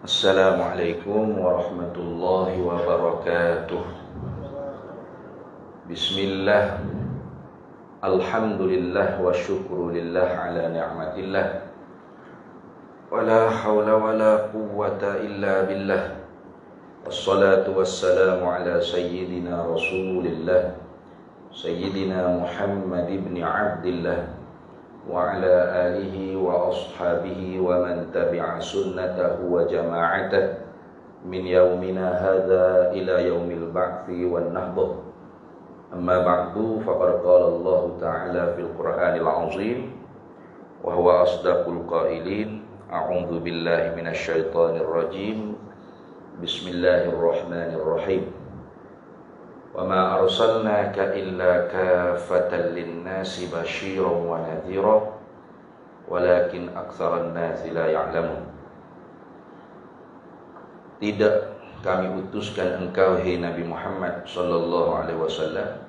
Assalamualaikum warahmatullahi wabarakatuh. Bismillah, alhamdulillah wa syukrulillah ala ni'matillah, wala hawla wala quwwata illa billah. Wassalatu wassalamu ala sayyidina rasulillah, sayyidina Muhammad ibn Abdillah, wa ala alihi wa ashabihi wa man tabi'a sunnatahu wa jama'atah min yaumina hadha ila yaumil ba'thi wan nahdah. Amma ba'du, faqad qala Allah ta'ala fil Qur'anil 'azim wa huwa asdaqul qailin. A'udzu billahi minasy syaithanir rajim. Bismillahirrahmanirrahim. Wa ma arsalnaka illa kaffatan lin-nasi basyiran wa nadhira walakin aktsaran nasi la ya'lamun. Tidak kami utuskan engkau, hai Nabi Muhammad sallallahu alaihi wasallam,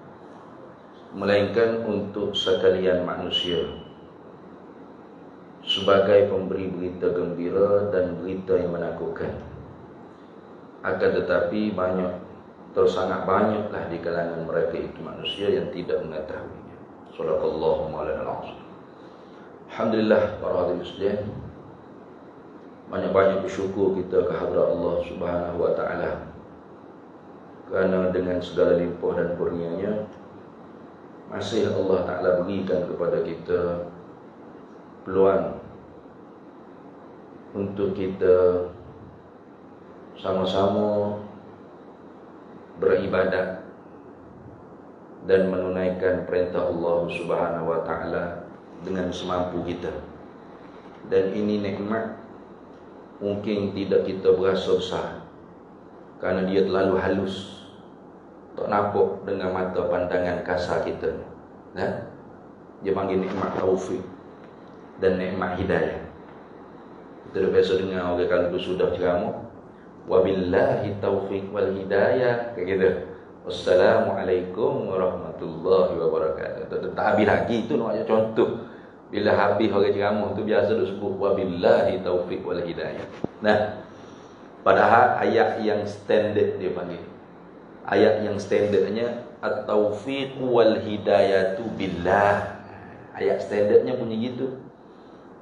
melainkan untuk sekalian manusia, sebagai pemberi berita gembira dan berita yang menakutkan. Akan tetapi sangat banyaklah di kalangan mereka itu manusia yang tidak mengetahuinya. Shadaqallahu maulanal azim. Alhamdulillah, para hadirin sekalian, banyak-banyak bersyukur kita kehadrat Allah Subhanahu wa taala, kerana dengan segala limpah dan kurnia-Nya masih Allah Taala berikan kepada kita peluang untuk kita sama-sama beribadat dan menunaikan perintah Allah Subhanahu wa taala dengan semampu kita. Dan ini nikmat mungkin tidak kita berasa besar, kerana dia terlalu halus, tak nampak dengan mata pandangan kasar kita. Dia panggil nikmat taufik dan nikmat hidayah. Kita dah biasa dengar orang kalau sudah ceramah, wabillahi taufiq wal hidayah, kayak gitu. Wassalamualaikum warahmatullahi wabarakatuh. Tak habis lagi, itu nak ajak contoh. Bila habis orang ceramah tu biasa duk sebut wabillahi taufiq wal hidayah. Nah, padahal ayat yang standard dia panggil, ayat yang standardnya at-taufiq wal hidayatu billah. Ayat standardnya bunyi gitu.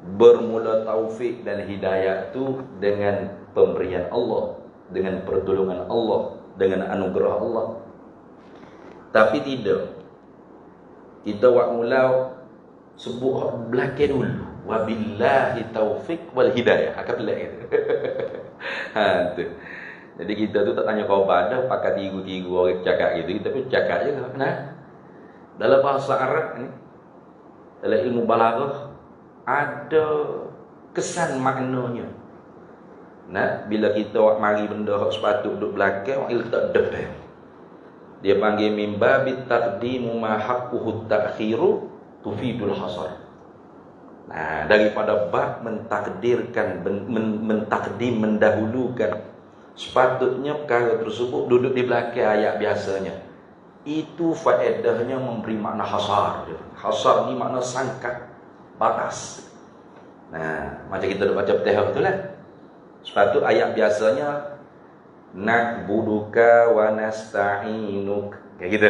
Bermula taufik dan hidayah tu dengan pemberian Allah, dengan pertolongan Allah, dengan anugerah Allah. Tapi tidak, kita wak mula sebut belakang dulu, wabillahi taufik wal hidayah. Akan pelik gitu. Tu. Jadi kita tu tak tanya khabar dah, pakai tigu-tigu orang cakap gitu, kita pun cakap je. Nah, dalam bahasa Arab ni, dalam ilmu balaghah, ada kesan maknanya. Nah, bila kita mari benda hak sepatut duduk belakang, orang letak depan. Dia panggil min babit taqdimu ma haqquhu ta'khiru tufidul hasar. Nah, daripada bab mentakdirkan, mentakdim, mendahulukan, sepatutnya perkara tersebut duduk di belakang ayat biasanya. Itu faedahnya memberi makna hasar. Hasar ni makna sangkat, batas. Nah, macam kita dah baca Fatihah betul lah. Sepatut ayat biasanya na'buduka wa nasta'inuk, kayak gitu.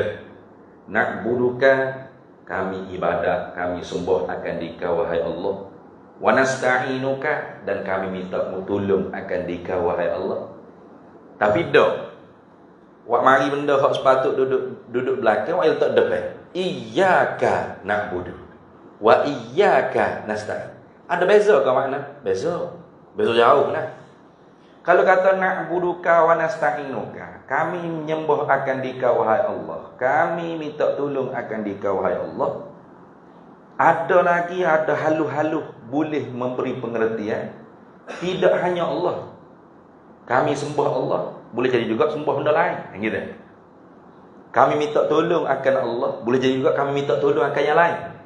Na'buduka, kami ibadat, kami sembah akan Dikau wahai Allah. Wa nasta'inuka, dan kami minta tolong akan Dikau wahai Allah. Tapi dak, wak mari benda hak sepatut duduk belakang, wak letak depan. Iyyaka na'budu wa iyyaka nasta'in. Ada beza ke makna? Beza jauh nah. Kalau kata na'buduka wa nasta'inuka, kami menyembah akan Dikau wahai Allah, kami minta tolong akan Dikau wahai Allah. Ada lagi, ada haluh-haluh boleh memberi pengertian. Tidak hanya Allah, kami sembah Allah, boleh jadi juga sembah benda lain, gitu. Kami minta tolong akan Allah, boleh jadi juga kami minta tolong akan yang lain.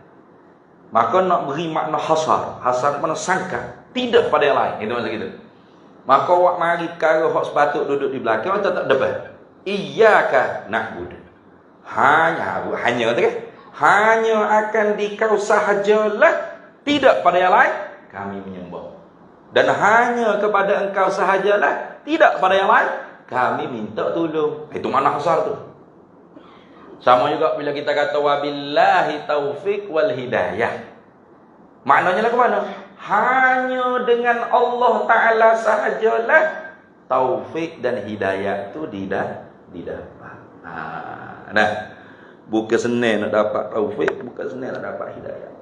Maka nak beri makna hasar, hasar makna sangka, tidak pada yang lain, itu macam gitu. Maka wak mari perkara hak sepatut duduk di belakang, atau tak depan. Iyyaka na'budu. Hanya tu kan? Hanya akan dikau sahajalah, tidak pada yang lain kami menyembah. Dan hanya kepada engkau sahajalah, tidak pada yang lain kami minta tolong. Itu makna hasar tu. Sama juga bila kita kata wabillahi taufik wal hidayah. Maknanya lah ke mana? Hanya dengan Allah Ta'ala sahajalah taufik dan hidayah tu didapat. Nah, bukan senang nak dapat taufik, bukan senang nak dapat hidayah.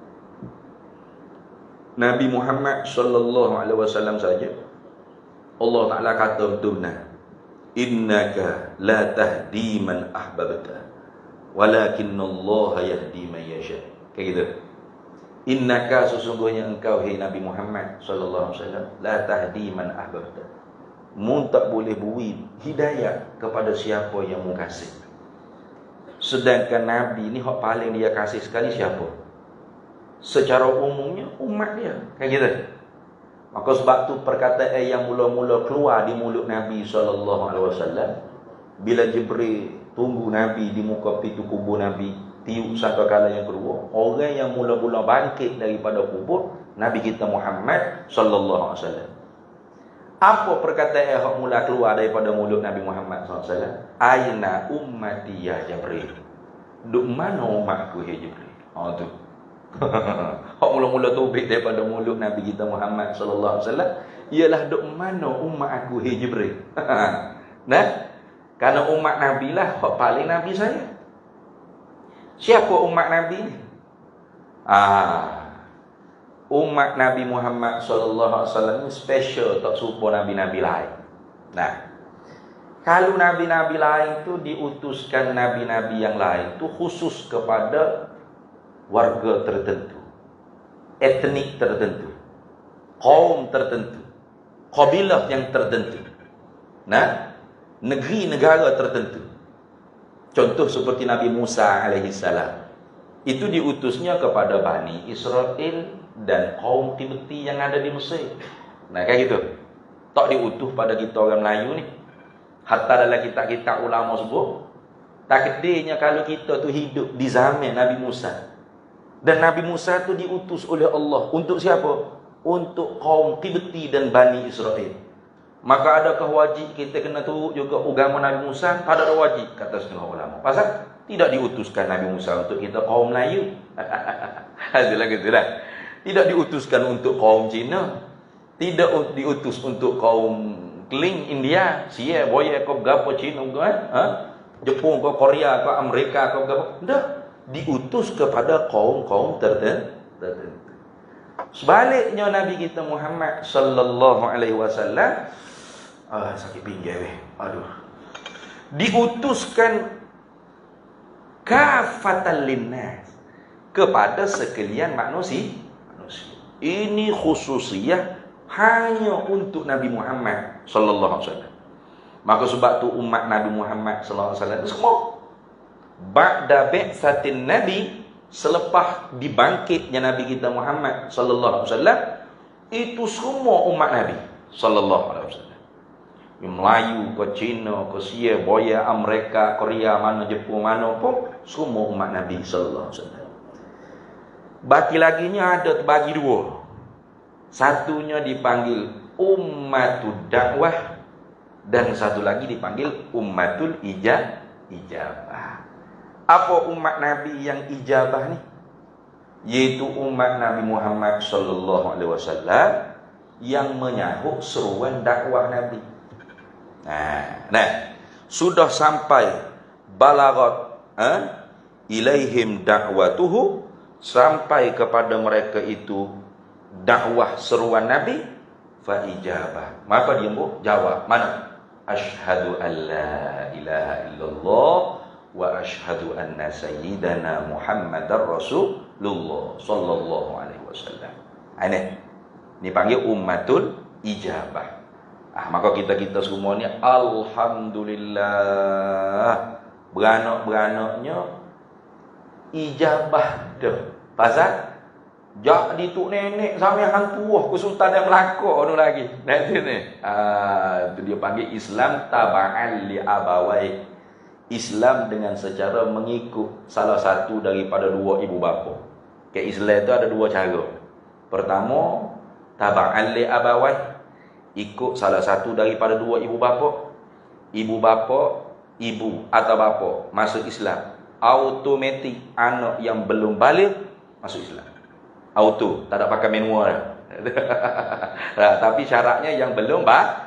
Nabi Muhammad sallallahu alaihi wasallam saja Allah Ta'ala kata betulnya, innaka la tahdi man ahbabta walakinnallaha yahdi man yasha. Kayak gitu. Innaka, sesungguhnya engkau hai Nabi Muhammad sallallahu alaihi wasallam, la tahdi man ahbabta. Mu tak boleh beri hidayah kepada siapa yang mu kasih. Sedangkan Nabi ni hak paling dia kasih sekali siapa? Secara umumnya umat dia. Kayak gitu. Maka sebab tu perkataan yang mula-mula keluar di mulut Nabi sallallahu alaihi wasallam bila Jibril tunggu Nabi di muka pintu kubur Nabi, tiup satu kala yang kedua, orang yang mula-mula bangkit daripada kubur Nabi kita Muhammad sallallahu alaihi wasallam. Apa perkataan yang mula keluar daripada mulut Nabi Muhammad sallallahu alaihi wasallam? Aina ummati ya Jibril. Duk mana umatku ya Jibril? Tu. Hak mula-mula tubik daripada mulut Nabi kita Muhammad sallallahu alaihi wasallam ialah duk mana umat aku hai Jibril. Nah, kerana umat Nabi lah hak paling Nabi saya. Siapa umat Nabi ni? Umat Nabi Muhammad sallallahu alaihi wasallam ni special, tak serupa nabi-nabi lain. Nah, kalau nabi-nabi lain tu diutuskan nabi-nabi yang lain tu khusus kepada warga tertentu, etnik tertentu, kaum tertentu, kabilah yang tertentu, nah, negeri negara tertentu. Contoh seperti Nabi Musa alaihi salam, itu diutusnya kepada Bani Israel dan kaum Qibti yang ada di Mesir. Nah, kayak gitu. Tak diutus pada kita orang Melayu ni. Hatta dalam kitab-kitab ulama sebut, takdirnya kalau kita tu hidup di zaman Nabi Musa, dan Nabi Musa tu diutus oleh Allah untuk siapa? Untuk kaum Qibti dan Bani Israel. Maka adakah wajib kita kena turut juga agama Nabi Musa? Tak ada wajib, kata setengah ulama. Pasal tidak diutuskan Nabi Musa untuk kita kaum Melayu. Adalah gitulah. Tidak diutuskan untuk kaum Cina, tidak diutus untuk kaum Kling India, Sia, Boya, kau gapo Cina ke? Jepun ke, Korea ke, Amerika ke, gapo? Tidak, diutus kepada kaum-kaum tertentu. Sebaliknya Nabi kita Muhammad sallallahu alaihi wasallam, sakit pinggang weh. Aduh. Diutuskan kafatan linnas, kepada sekalian manusia. Ini khususiyah hanya untuk Nabi Muhammad sallallahu alaihi wasallam. Maka sebab tu umat Nabi Muhammad sallallahu alaihi wasallam semua ba'da bi'tsatin nabi, selepas dibangkitnya Nabi kita Muhammad sallallahu alaihi wasallam, itu semua umat Nabi sallallahu alaihi wasallam. Melayu ke Cina ke Sia, Boya, Amerika, Korea, mana Jepun, mana pun semua umat Nabi sallallahu alaihi wasallam. Baki laginya ada terbagi dua. Satunya dipanggil ummatud dakwah dan satu lagi dipanggil ummatul ijabah. Apa umat Nabi yang ijabah ni? Yaitu umat Nabi Muhammad sallallahu alaihi wasallam yang menyahut seruan dakwah Nabi. Nah, sudah sampai balagat ilaihim da'watuhu, sampai kepada mereka itu dakwah seruan Nabi, fa ijabah. Maka dia jawab, mana? Asyhadu an la ilaha illallah wa asyhadu anna sayyidana Muhammadar Rasulullah sallallahu alaihi wasallam. Ini panggil ummatul ijabah. Maka kita semua ni alhamdulillah, beranak-beranaknya ijabah dah. Pasal jak di tuk nenek sampai hang tua ke Sultan dan Melaka tu lagi. Nanti ni. Itu dia panggil Islam taba'an li abawai. Islam dengan secara mengikut salah satu daripada dua ibu bapa. Ke Islam itu ada dua cara. Pertama, taba'an li abawai, ikut salah satu daripada dua ibu bapa. Ibu bapa, ibu atau bapa masuk Islam, automatik anak yang belum balik masuk Islam. Auto, tak ada pakai manual. Tapi syaratnya yang belum balik.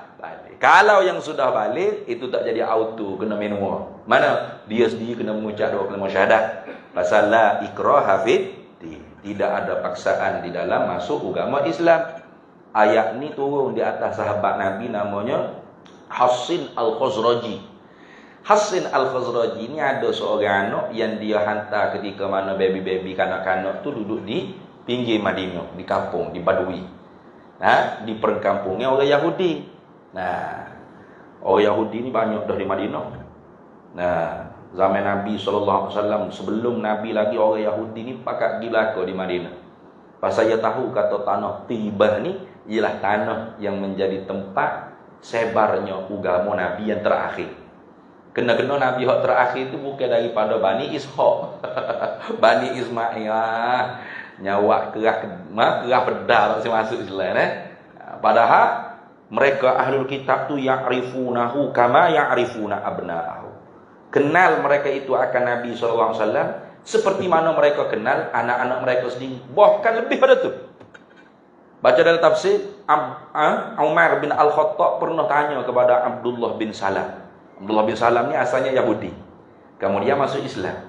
Kalau yang sudah balik, itu tak jadi auto, kena manual. Mana? Dia sendiri kena mengucap dua kalimah syahadat. Pasal la ikraha fid din. Tidak ada paksaan di dalam masuk agama Islam. Ayat ni turun di atas sahabat Nabi namanya Hassin Al-Khazraji. Hassin Al-Khazraji ni ada seorang anak yang dia hantar ketika mana baby-baby kanak-kanak tu duduk di pinggir Madinah, di kampung, di Badui. Di perkampungnya orang Yahudi. Orang Yahudi ni banyak dah di Madinah. Zaman Nabi SAW, sebelum Nabi lagi orang Yahudi ni pakat pergi belaka di Madinah. Pasal dia tahu kata tanah Tibah ni ialah tanah yang menjadi tempat sebarnya agama Nabi yang terakhir. Kena-kena Nabi yang terakhir itu bukan daripada Bani Ishaq. Bani Ismail nyawa kerah pedal masuk Islam. Padahal mereka ahlul kitab tu ya'rifunahu kama ya'rifuna abna'ahu. Kenal mereka itu akan Nabi SAW seperti mana mereka kenal anak-anak mereka sendiri. Bahkan lebih pada tu. Baca dalam tafsir, Umar bin Al-Khattab pernah tanya kepada Abdullah bin Salam. Abdullah bin Salam ni asalnya Yahudi. Kemudian masuk Islam.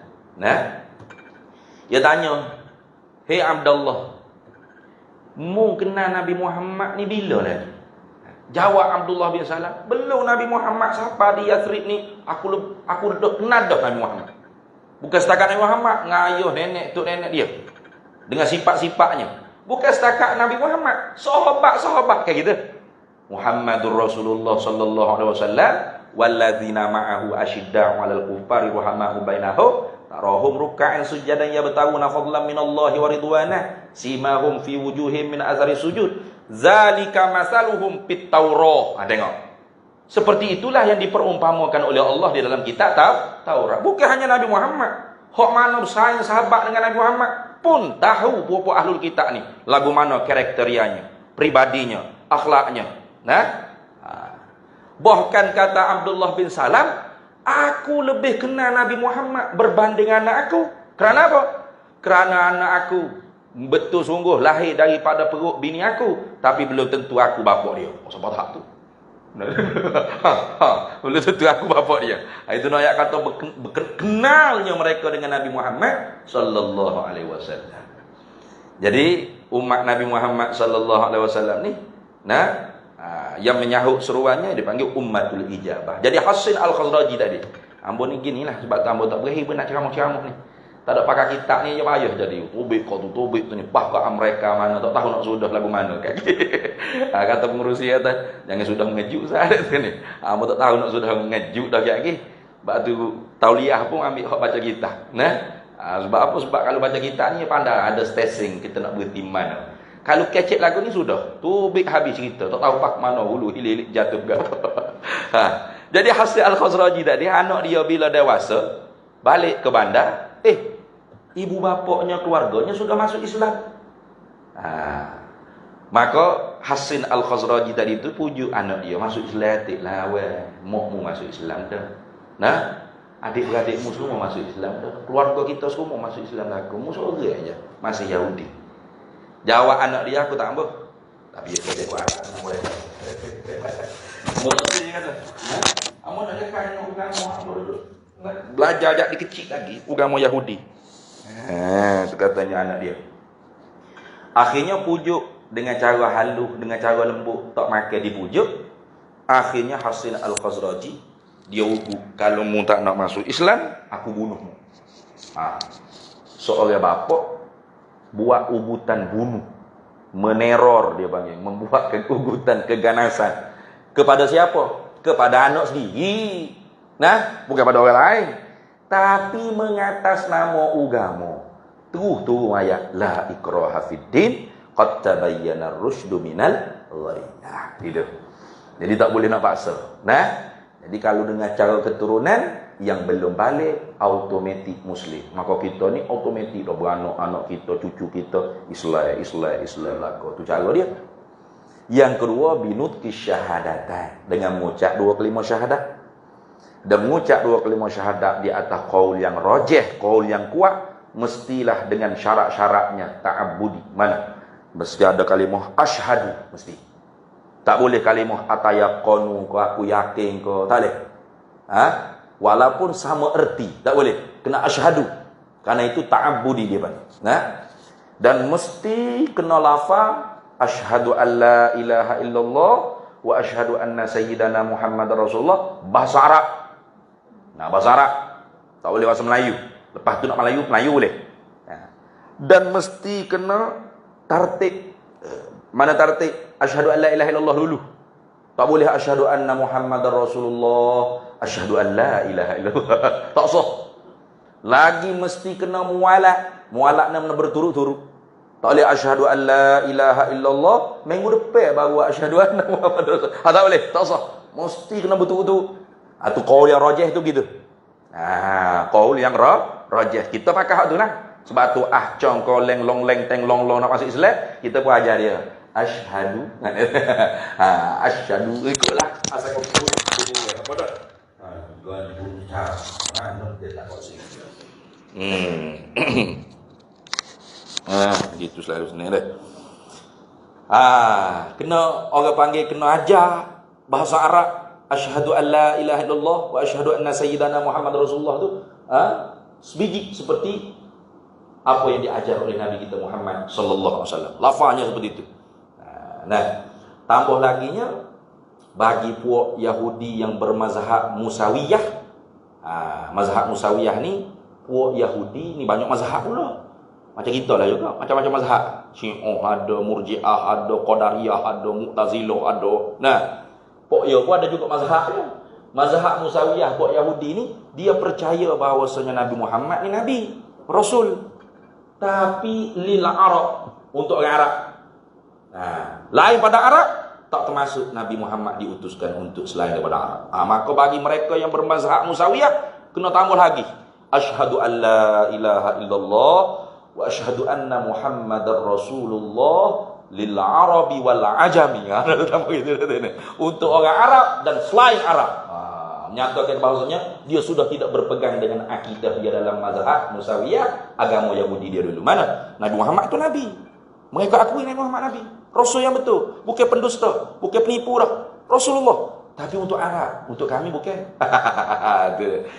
Dia tanya, "Hei Abdullah, mu kenal Nabi Muhammad ni bila lagi?" Jawab Abdullah bin Salam, "Belum Nabi Muhammad sampai di Yathrib ni, aku dah kenal dah Nabi Muhammad." Bukan setakat Nabi Muhammad, ngayuh nenek tu nenek dia dengan sifat-sifatnya. Bukan setakat Nabi Muhammad, sahabat-sahabat kayak gitu. Muhammadur Rasulullah sallallahu alaihi wasallam walladzina ma'ahu asyidda'u 'alal kuffari rahamau bainahum tarahum ruk'an sujadan yabtaguna fadlan minallahi wa ridwanah simahum fi wujuhihim min athari sujud zalika masaluhum fit Taurah. Tengok. Seperti itulah yang diperumpamakan oleh Allah di dalam kitab Taurat. Bukan hanya Nabi Muhammad. Hak mana bersaing sahabat dengan Nabi Muhammad pun tahu puak-puak ahlul kitab ni lagu mana karakterianya, pribadinya, akhlaknya. Bahkan kata Abdullah bin Salam, aku lebih kenal Nabi Muhammad berbanding anak aku. Kerana apa? Kerana anak aku betul sungguh lahir daripada perut bini aku, tapi belum tentu aku bapa dia. Sebab hak tu. Belum tentu aku bapa dia. Itu ayat kata kenalnya mereka dengan Nabi Muhammad sallallahu alaihi wasallam. Jadi umat Nabi Muhammad sallallahu alaihi wasallam ni yang menyahut seruannya dipanggil ummatul ijabah. Jadi Hassin Al-Khazraji tadi, ambo ni ginilah sebab ambo tak berani nak ceramah-ceramah ni. Tak ada pakai kitab ni je payah jadi. Tubik kau tu tubik tu ni pah kat mereka mana tak tahu nak sudah lagu mana kan. Kata pengurusi kata jangan sudah mengejuk saya ni. Ambo tak tahu nak sudah mengejuk dah lagi. Sebab tu tauliah pun ambil hak baca kitab. Sebab apa? Sebab kalau baca kitab ni pandai ada staging kita nak berhenti mana. Kalau kecek lagu ni sudah tubik habis cerita. Tak tahu pak mana hulu hilir jatuh ke. Jadi Hassin Al-Khazraji tadi anak dia bila dewasa balik ke bandar, ibu bapaknya keluarganya sudah masuk Islam. Maka Hassin Al-Khazraji tadi tu pujuk anak dia masuk Islam. Tiklah mu masuk Islam dah. Adik-beradikmu semua masuk Islam dah. Keluarga kita semua masuk Islam dah. Kamu seorang aja masih Yahudi. Jawab anak dia, aku tak ambil. Tapi dia kata buat anak boleh. Mu tak dia kata. Amu nak dekat agama belajar jak dikecil lagi agama Yahudi. Itu katanya anak dia. Akhirnya pujuk dengan cara halus, dengan cara lembut, tak makan dipujuk. Akhirnya Hassin Al-Khazraji dia ugu, kalau mu tak nak masuk Islam, aku bunuhmu. Seorang bapa buat ugutan bunuh, meneror dia panggil, membuatkan ugutan keganasan kepada siapa? Kepada anak sendiri. Bukan pada orang lain. Tapi mengatas nama agama. Terus turun ayat la ikraha fiddin qad tabayyana ar-rusydu minal ghayy. Gitu. Jadi tak boleh nak paksa. Jadi kalau dengan cara keturunan yang belum balik automatik muslim. Maka kita ni automatik dah beranak anak kita, cucu kita Islam lako. Tu cara dia. Yang kedua binutqi syahadatan, dengan mengucap dua kalimah syahadat. Dan mengucap dua kalimah syahadat di atas qaul yang rajih, qaul yang kuat, mestilah dengan syarat-syaratnya ta'abbudi. Mana? Mesti ada kalimah asyhadu, mesti. Tak boleh kalimah atayaqanu, aku yakin ke, tak boleh. Walaupun sama erti, tak boleh. Kena asyhadu. Karena itu ta'abbudi dia panggil. Dan mesti kena lafaz asyhadu an la ilaha illallah wa asyhadu anna sayyidana Muhammadar Rasulullah, bahasa Arab. Bahasa Arab. Tak boleh bahasa Melayu. Lepas tu nak Melayu boleh. Dan mesti kena tartib. Mana tartib? Asyhadu an la ilaha illallah dulu. Tak boleh asyhadu anna Muhammadar Rasulullah, asyhadu an la ilaha illallah. Tak sah. Lagi mesti kena mualat. Mualat nak berturut-turut. Tak boleh asyhadu an la ilaha illallah minggu depan baru asyhadu anna Muhammadar Rasulullah. Tak boleh, tak sah. Mesti kena betul-betul. Itu qaul yang rajih tu gitu. Qaul yang rajih. Kita pakai hak tu lah. Sebab tu cong koleng long leng teng long long nak masuk Islam, kita pun ajar dia. Asyhadu. Asyhadu ikutlah. Asal kau apa dah? Tuan buta. Dia tak kongsi. Gitu selalu senang dah. Kena orang panggil kena ajar bahasa Arab. Asyhadu an la ilaha illallah wa asyhadu anna sayyidana Muhammad Rasulullah tu sebiji seperti apa yang diajar oleh Nabi kita Muhammad sallallahu alaihi wasallam. Lafaznya seperti itu. Tambah laginya bagi puak Yahudi yang bermazhab Musawiyah. Mazhab Musawiyah ni puak Yahudi ni banyak mazhab pula. Macam kita lah juga, macam-macam mazhab. Syiah ada, Murji'ah ada, Qadariyah ada, Mu'tazilah ada. Pok ya pun ada juga mazhabnya. Mazhab Musawiyah pok Yahudi ni, dia percaya bahawasanya Nabi Muhammad ni Nabi, Rasul. Tapi lil Arab, untuk orang Arab. Lain pada Arab, tak termasuk Nabi Muhammad diutuskan untuk selain daripada Arab. Maka bagi mereka yang bermazhab Musawiyah, kena tambah lagi. Asyhadu an la ilaha illallah wa asyhadu anna Muhammadar Rasulullah lil Arabi wal Ajami. Untuk orang Arab dan selain Arab. Menyatakan bahawasanya dia sudah tidak berpegang dengan akidah dia dalam mazhab Musawiyah, agama Yahudi dia dulu. Mana? Nabi Muhammad itu Nabi. Mereka akui Nabi Muhammad Nabi. Rasul yang betul. Bukan pendusta. Bukan penipu dah. Rasulullah. Tapi untuk Arab. Untuk kami bukan.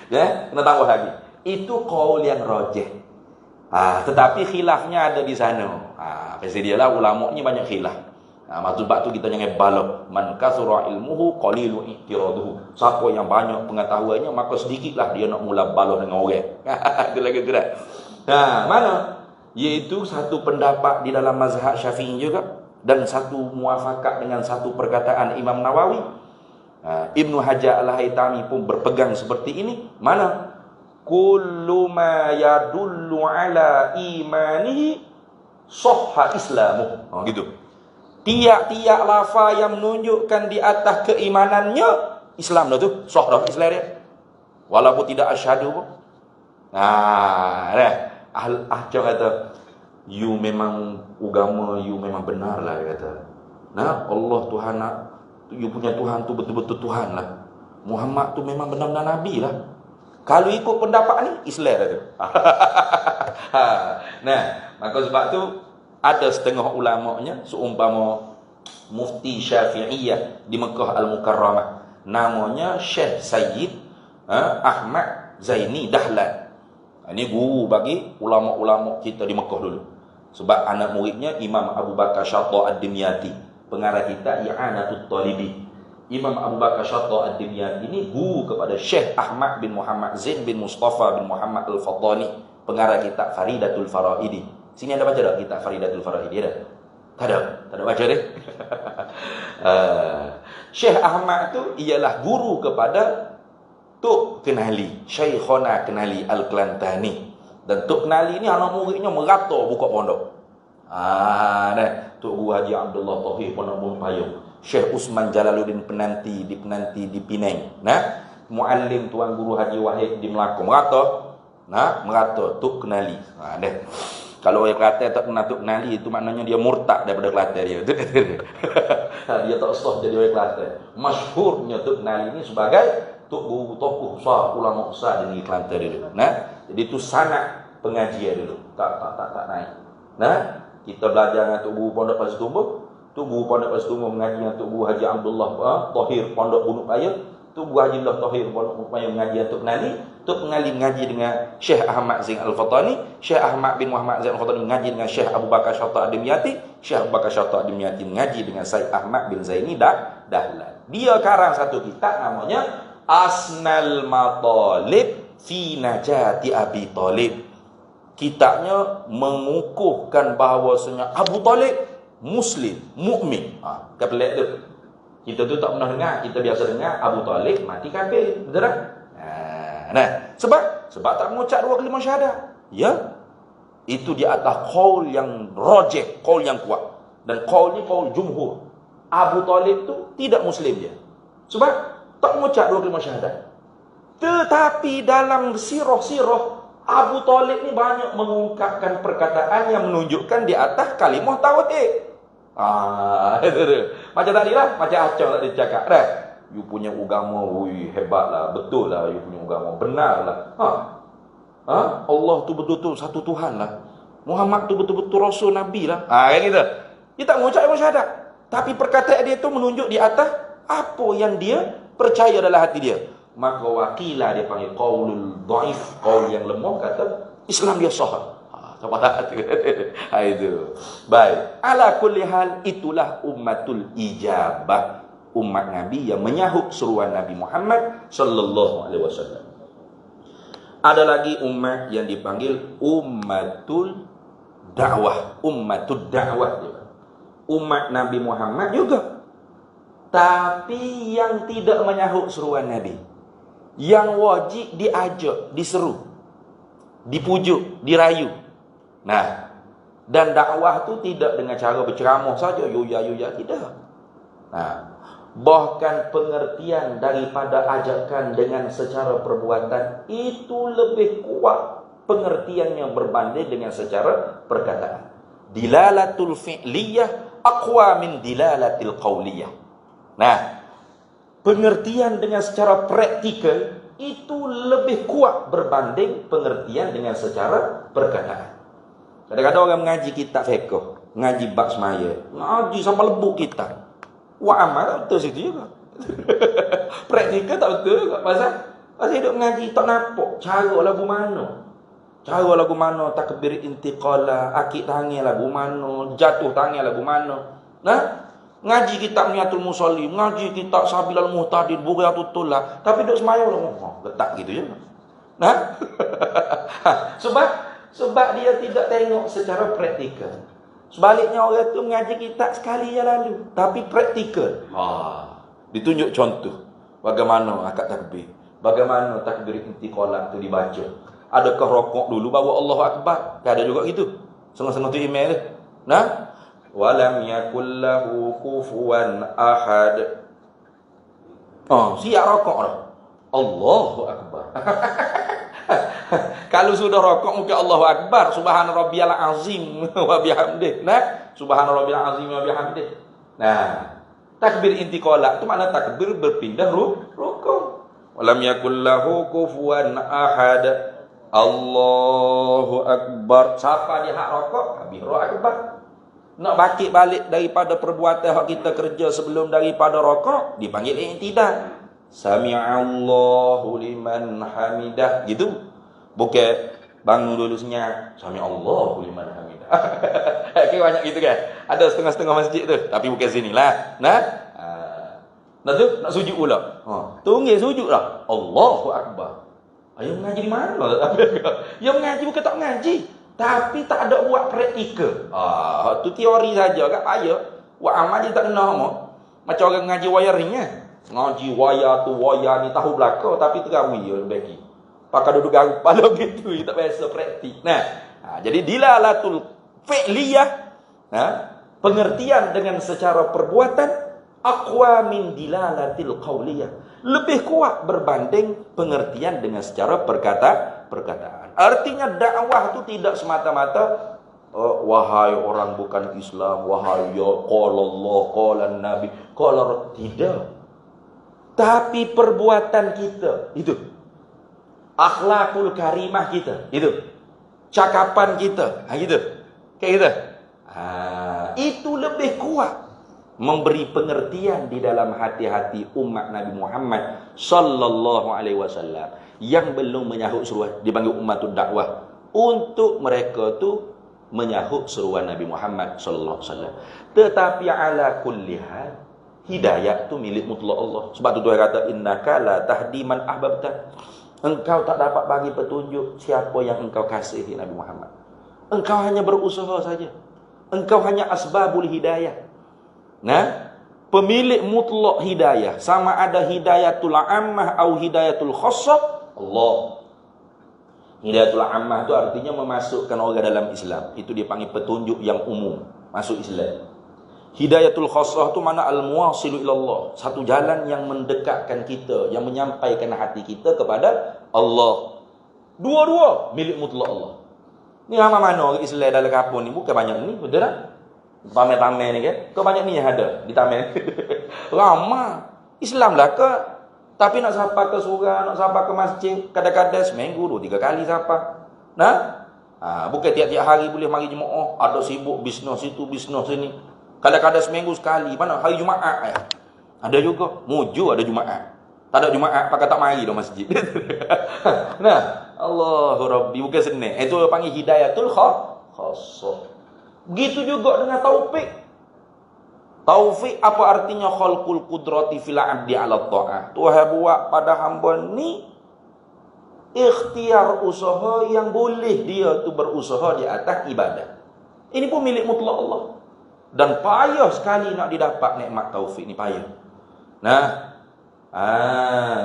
Kena tambah lagi. Itu qaul yang rajih. Tetapi khilafnya ada di sana. Pasti dia lah ulama'nya banyak khilaf. Sebab tu kita jangan balak. Man kasura ilmuhu qalilu i'tiraduhu. Siapa yang banyak pengetahuannya, maka sedikitlah dia nak mula balak dengan orang. Itu lagi tu dah. Mana? Iaitu satu pendapat di dalam mazhab Syafi'i juga, dan satu muafakat dengan satu perkataan Imam Nawawi. Ibnu Hajar Al-Haytami pun berpegang seperti ini. Mana? Kullu ma yadullu ala imanihi sahha islamuh. Gitu. Tiap-tiap lafaz yang menunjukkan di atas keimanannya, Islam dah tu, sah dah Islam dia. Walaupun tidak asyhadu pun. Macam kata, you memang agama, you memang benar lah, dia kata. Allah Tuhan, you punya Tuhan tu betul-betul Tuhan lah. Muhammad tu memang benar-benar Nabi lah. Kalau ikut pendapat ni, Islam dah tu. Maka sebab tu, ada setengah ulama'nya, seumpama Mufti Syafi'iyah di Mekah Al-Mukarramah, namanya Syekh Sayyid Ahmad Zaini Dahlan. Ini guru bagi ulama-ulama kita di Mekah dulu. Sebab anak muridnya Imam Abu Bakar Syatta Ad-Dimyati, pengarah kita I'anatul Talibi. Imam Abu Bakar Syatta Ad-Dimyati ini guru kepada Syekh Ahmad bin Muhammad Zain bin Mustafa bin Muhammad Al-Fadani, pengarah kitab Faridatul Faraidi. Sini ada baca tak kitab Faridatul Faraidi ada? Tak ada baca deh. Syekh Ahmad tu ialah guru kepada Tok Kenali, Syekhona Kenali Al-Klantani. Dan Tok Kenali ni anak muridnya merata buka pondok. Tok Guru Haji Abdullah Tahir Pondok Bumpayung, Syekh Usman Jalaluddin Penanti di Penang. muallim tuan guru Haji Wahid di Melaka merata. Nah, merata tok kenali. Dah. Kalau orang Kelantan tak kenal tok kenali itu maknanya dia murtad daripada Kelantan dia. Dia tak sah jadi orang Kelantan. Masyhurnya tok kenali ini sebagai tok guru tokoh besar ulama besar di Kelantan dulu. Nah, jadi itu sanak pengajian dulu. Tak naik. Nah, kita belajar dengan tok guru Pondok Pasir Tumbuh. Tok guru Pondok Pasir Tumbuh mengaji dengan tok guru Haji Abdullah Tahir Pondok Gunung Paya. Tok guru Haji Abdullah Tahir Pondok Gunung Paya mengaji dengan tok kenali. Tok mengaji mengaji dengan Syekh Ahmad Zain Al-Fatani, Syekh Ahmad bin Muhammad Zain Al-Fatani mengaji dengan Syekh Abu Bakar Syata Ad-Dimyati, Syekh Abu Bakar Syata Ad-Dimyati mengaji dengan Said Ahmad bin Zaini Dahlan. Dia karang satu kitab namanya Asnal Matalib fi Najati Abi Talib. Kitabnya mengukuhkan bahawasanya Abu Talib Muslim, mukmin. Kepelik tu. Kita tu tak pernah dengar, kita biasa dengar Abu Talib mati kafir, betul tak? Nah, sebab tak mengucap dua kalimah syahadah. Ya. Itu di atas qaul yang rajih, qaul yang kuat. Dan qaul ni qaul jumhur. Abu Talib tu tidak muslim dia. Sebab tak mengucap dua kalimah syahadah. Tetapi dalam sirah-sirah Abu Talib ni banyak mengungkapkan perkataan yang menunjukkan di atas kalimah tauhid. Itu dia. Macam tadi lah, macam Acah tadi cakap dah. You punya agama, hebatlah, betul lah you punya agama, benar lah. Allah tu betul-betul satu Tuhan lah. Muhammad tu betul-betul Rasul Nabi lah. Kan gitu. Dia tak mengucap kalimah syahadah. Tapi perkataan dia tu menunjuk di atas apa yang dia percaya dalam hati dia. Maka wakilah dia panggil qaulul dhaif, qaul yang lemah, kata Islam dia sah. Apa hati itu. Baik. Ala kulli hal itulah ummatul ijabah. Umat Nabi yang menyahut seruan Nabi Muhammad sallallahu alaihi wasallam. Ada lagi umat yang dipanggil ummatul dakwah, ummatud dakwah. Umat Nabi Muhammad juga. Tapi yang tidak menyahut seruan Nabi. Yang wajib diajak, diseru, dipujuk, dirayu. Nah, dan dakwah tu tidak dengan cara berceramah saja, yuya tidak. Nah, bahkan pengertian daripada ajakan dengan secara perbuatan itu lebih kuat pengertiannya berbanding dengan secara perkataan. Dilalatul fi'liyah aqwa min dilalatil qawliyah. Nah, pengertian dengan secara praktikal itu lebih kuat berbanding pengertian dengan secara perkataan. Kadang-kadang orang mengaji kitab fiqh, mengaji bab semaya, ngaji sampai lebuk kitab. Wah, amal betul situ juga. Praktikal tak betul juga. Pasal hidup mengaji tak nampak cara lagu mana. Cara lagu mana, takbir intiqalah, akid tangan lagu mana, jatuh tangan lagu mana. Nah, ngaji kitab Niyatul Musalli, ngaji kitab Sabilal Muhtadin, Bughayatul Tullah, tapi duduk semayang letak gitu je. Nah. sebab dia tidak tengok secara praktikal. Sebaliknya orang tu mengaji kitab sekali je lalu, tapi praktikal. Ditunjuk contoh bagaimana akad takbir, bagaimana takbir intiqalah tu dibaca. Adakah rokok dulu baru Allahu Akbar? Tak ada juga gitu. Setengah-setengah tu email tu. Nah, walam yakul lahu kufuwan ahad. Siap rokok dah. Allahu Akbar. Kalau sudah rokok mungkin Allahu Akbar, subhana rabbiyal azim wa bihamdih. Nah, subhana rabbiyal azim wa bihamdih. Nah, takbir intiqalah itu makna takbir berpindah rukuk. Walam yakul lahu kufuwan ahad. Allahu Akbar. Siapa dia hak rokok? Habis akbar. Nak bakit balik daripada perbuatan hak kita kerja sebelum daripada rokok, dipanggil i'tidal. Sami'allahu liman hamidah. Gitu. Bukan bangun dulu senyap, Sami'allahu liman hamidah. Okay, banyak gitu kan. Ada setengah-setengah masjid tu, tapi bukan sini lah. Nah, tu nak sujud pula. Tunggil sujud lah. Allahu Akbar. Ayah mengaji di mana? Dia mengaji bukan tak mengaji, tapi tak ada buat praktikal. Tu teori saja kat payah. Buat amal je tak kena apa. Macam orang mengaji wiring kan. Ngaji wayar tu wayar ni tahu belaka tapi terawih je bagi. Pakai duduk garuk kepala gitu, tak biasa praktik. Nah, jadi dilalatul fi'liyah, pengertian dengan secara perbuatan aqwa min dilalatil qawliyah, lebih kuat berbanding pengertian dengan secara perkataan. Artinya dakwah itu tidak semata-mata wahai orang bukan Islam, wahai ya qala Allah, qala Nabi, qala, tidak. Tapi perbuatan kita itu, akhlakul karimah kita itu, cakapan kita, gitu. Kayak gitu. Itu lebih kuat memberi pengertian di dalam hati-hati umat Nabi Muhammad sallallahu alaihi wasallam yang belum menyahut seruan, dipanggil ummatud dakwah, untuk mereka tu menyahut seruan Nabi Muhammad sallallahu alaihi wasallam. Tetapi ala kulli hal, hidayah tu milik mutlak Allah. Sebab tu Tuhan kata innaka la tahdi man ahbabta. Engkau tak dapat bagi petunjuk siapa yang engkau kasihi, Nabi Muhammad. Engkau hanya berusaha saja. Engkau hanya asbabul hidayah. Nah, pemilik mutlak hidayah, sama ada hidayatul ammah atau hidayatul khassah, Allah. Hidayatul ammah itu artinya memasukkan orang dalam Islam. Itu dipanggil petunjuk yang umum, masuk Islam. Hidayatul khassah itu mana al-muwasilu ilallah, satu jalan yang mendekatkan kita, yang menyampaikan hati kita kepada Allah. Dua-dua milik mutlak Allah. Ni mana orang Islam dalam kampung ni, bukan banyak ni, betul tak? Tamen-tamen ni kan, kau banyak ni yang ada di tamen. Ramai Islam lah ke, tapi nak sapa ke surau, nak sapa ke masjid, kadang-kadang seminggu 2-3 kali sapa. Nah, bukan tiap-tiap hari boleh mari jemaah, ada sibuk bisnes situ, bisnes sini. Kadang-kadang seminggu sekali, mana hari Jumaat ada juga, muju ada Jumaat. Tak ada Jumaat, pakai tak mari dah masjid. Nah, Allahu Rabbi, bukan senang. Itu panggil hidayatul khassah. Begitu juga dengan taufik. Taufik apa artinya? Khalqul qudrati fil 'abdi 'ala ta'ah. Tuhan buat pada hamba ni ikhtiar usaha yang boleh dia tu berusaha di atas ibadah. Ini pun milik mutlak Allah. Dan payah sekali nak didapat nikmat taufik ni, payah. Nah,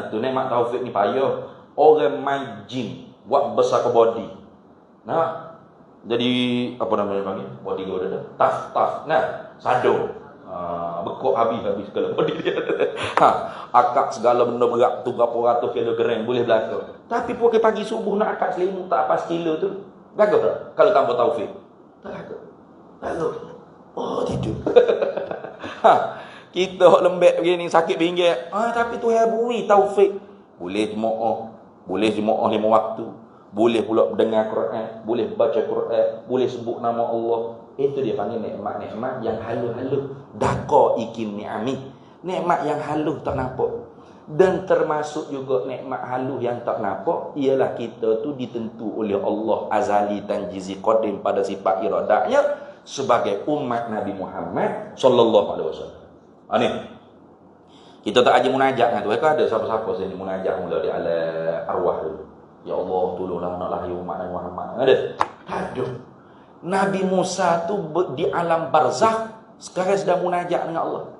tu nikmat taufik ni payah. Orang main gym, buat besar ke body. Nah, jadi apa namanya panggil? Body dia dah. Taf. Nah, sado. Bekok habis segala body dia. Akak segala benda berat tu berapa ratus kilogram boleh belaka. Tapi pagi subuh nak akak selimut tak apa sekilo tu. Belaka tak? Kalau tanpa taufik. Tak belaka. Oh, tidur. Kita lembek begini, sakit pinggir. Tapi Tuhan beri taufik. Boleh jemaah 5 waktu. Boleh pula dengar Quran, boleh baca Quran, boleh sebut nama Allah. Itu dia panggil nikmat-nikmat yang halus-halus. Daqa ikin ni'ami. Nikmat yang halus tak nampak. Dan termasuk juga nikmat halus yang tak nampak, ialah kita tu ditentu oleh Allah azali tanjizi qadim pada sifat iradahnya sebagai umat Nabi Muhammad sallallahu alaihi wasallam. Ni. Kita tak aja munajat dengan tu. Ada siapa-siapa sini munajat mula di alam arwah dulu. Ya Allah, tolonglah nak lahir umat Nabi Muhammad. Ada? Ada. Nabi Musa tu di alam barzakh sekarang sedang munajat dengan Allah.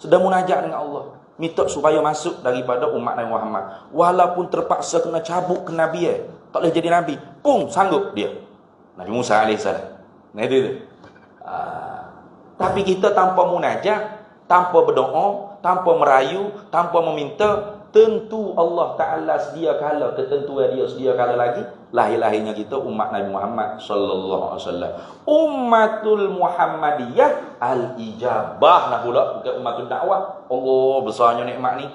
Sedang munajat dengan Allah. Minta supaya masuk daripada umat Nabi Muhammad. Walaupun terpaksa kena cabut ke Nabi. Tak boleh jadi Nabi. Pun sanggup dia. Nabi Musa AS. Nah itu. Tapi kita tanpa munajat, tanpa berdoa, tanpa merayu, tanpa meminta, tentu Allah Ta'ala sedia kala, ketentuan dia sedia kala lagi lahir-lahirnya kita umat Nabi Muhammad sallallahu alaihi wasallam. Ummatul Muhammadiyah al-ijabah nah pula, bukan ummatul dakwah. Allah besarnya nikmat ni.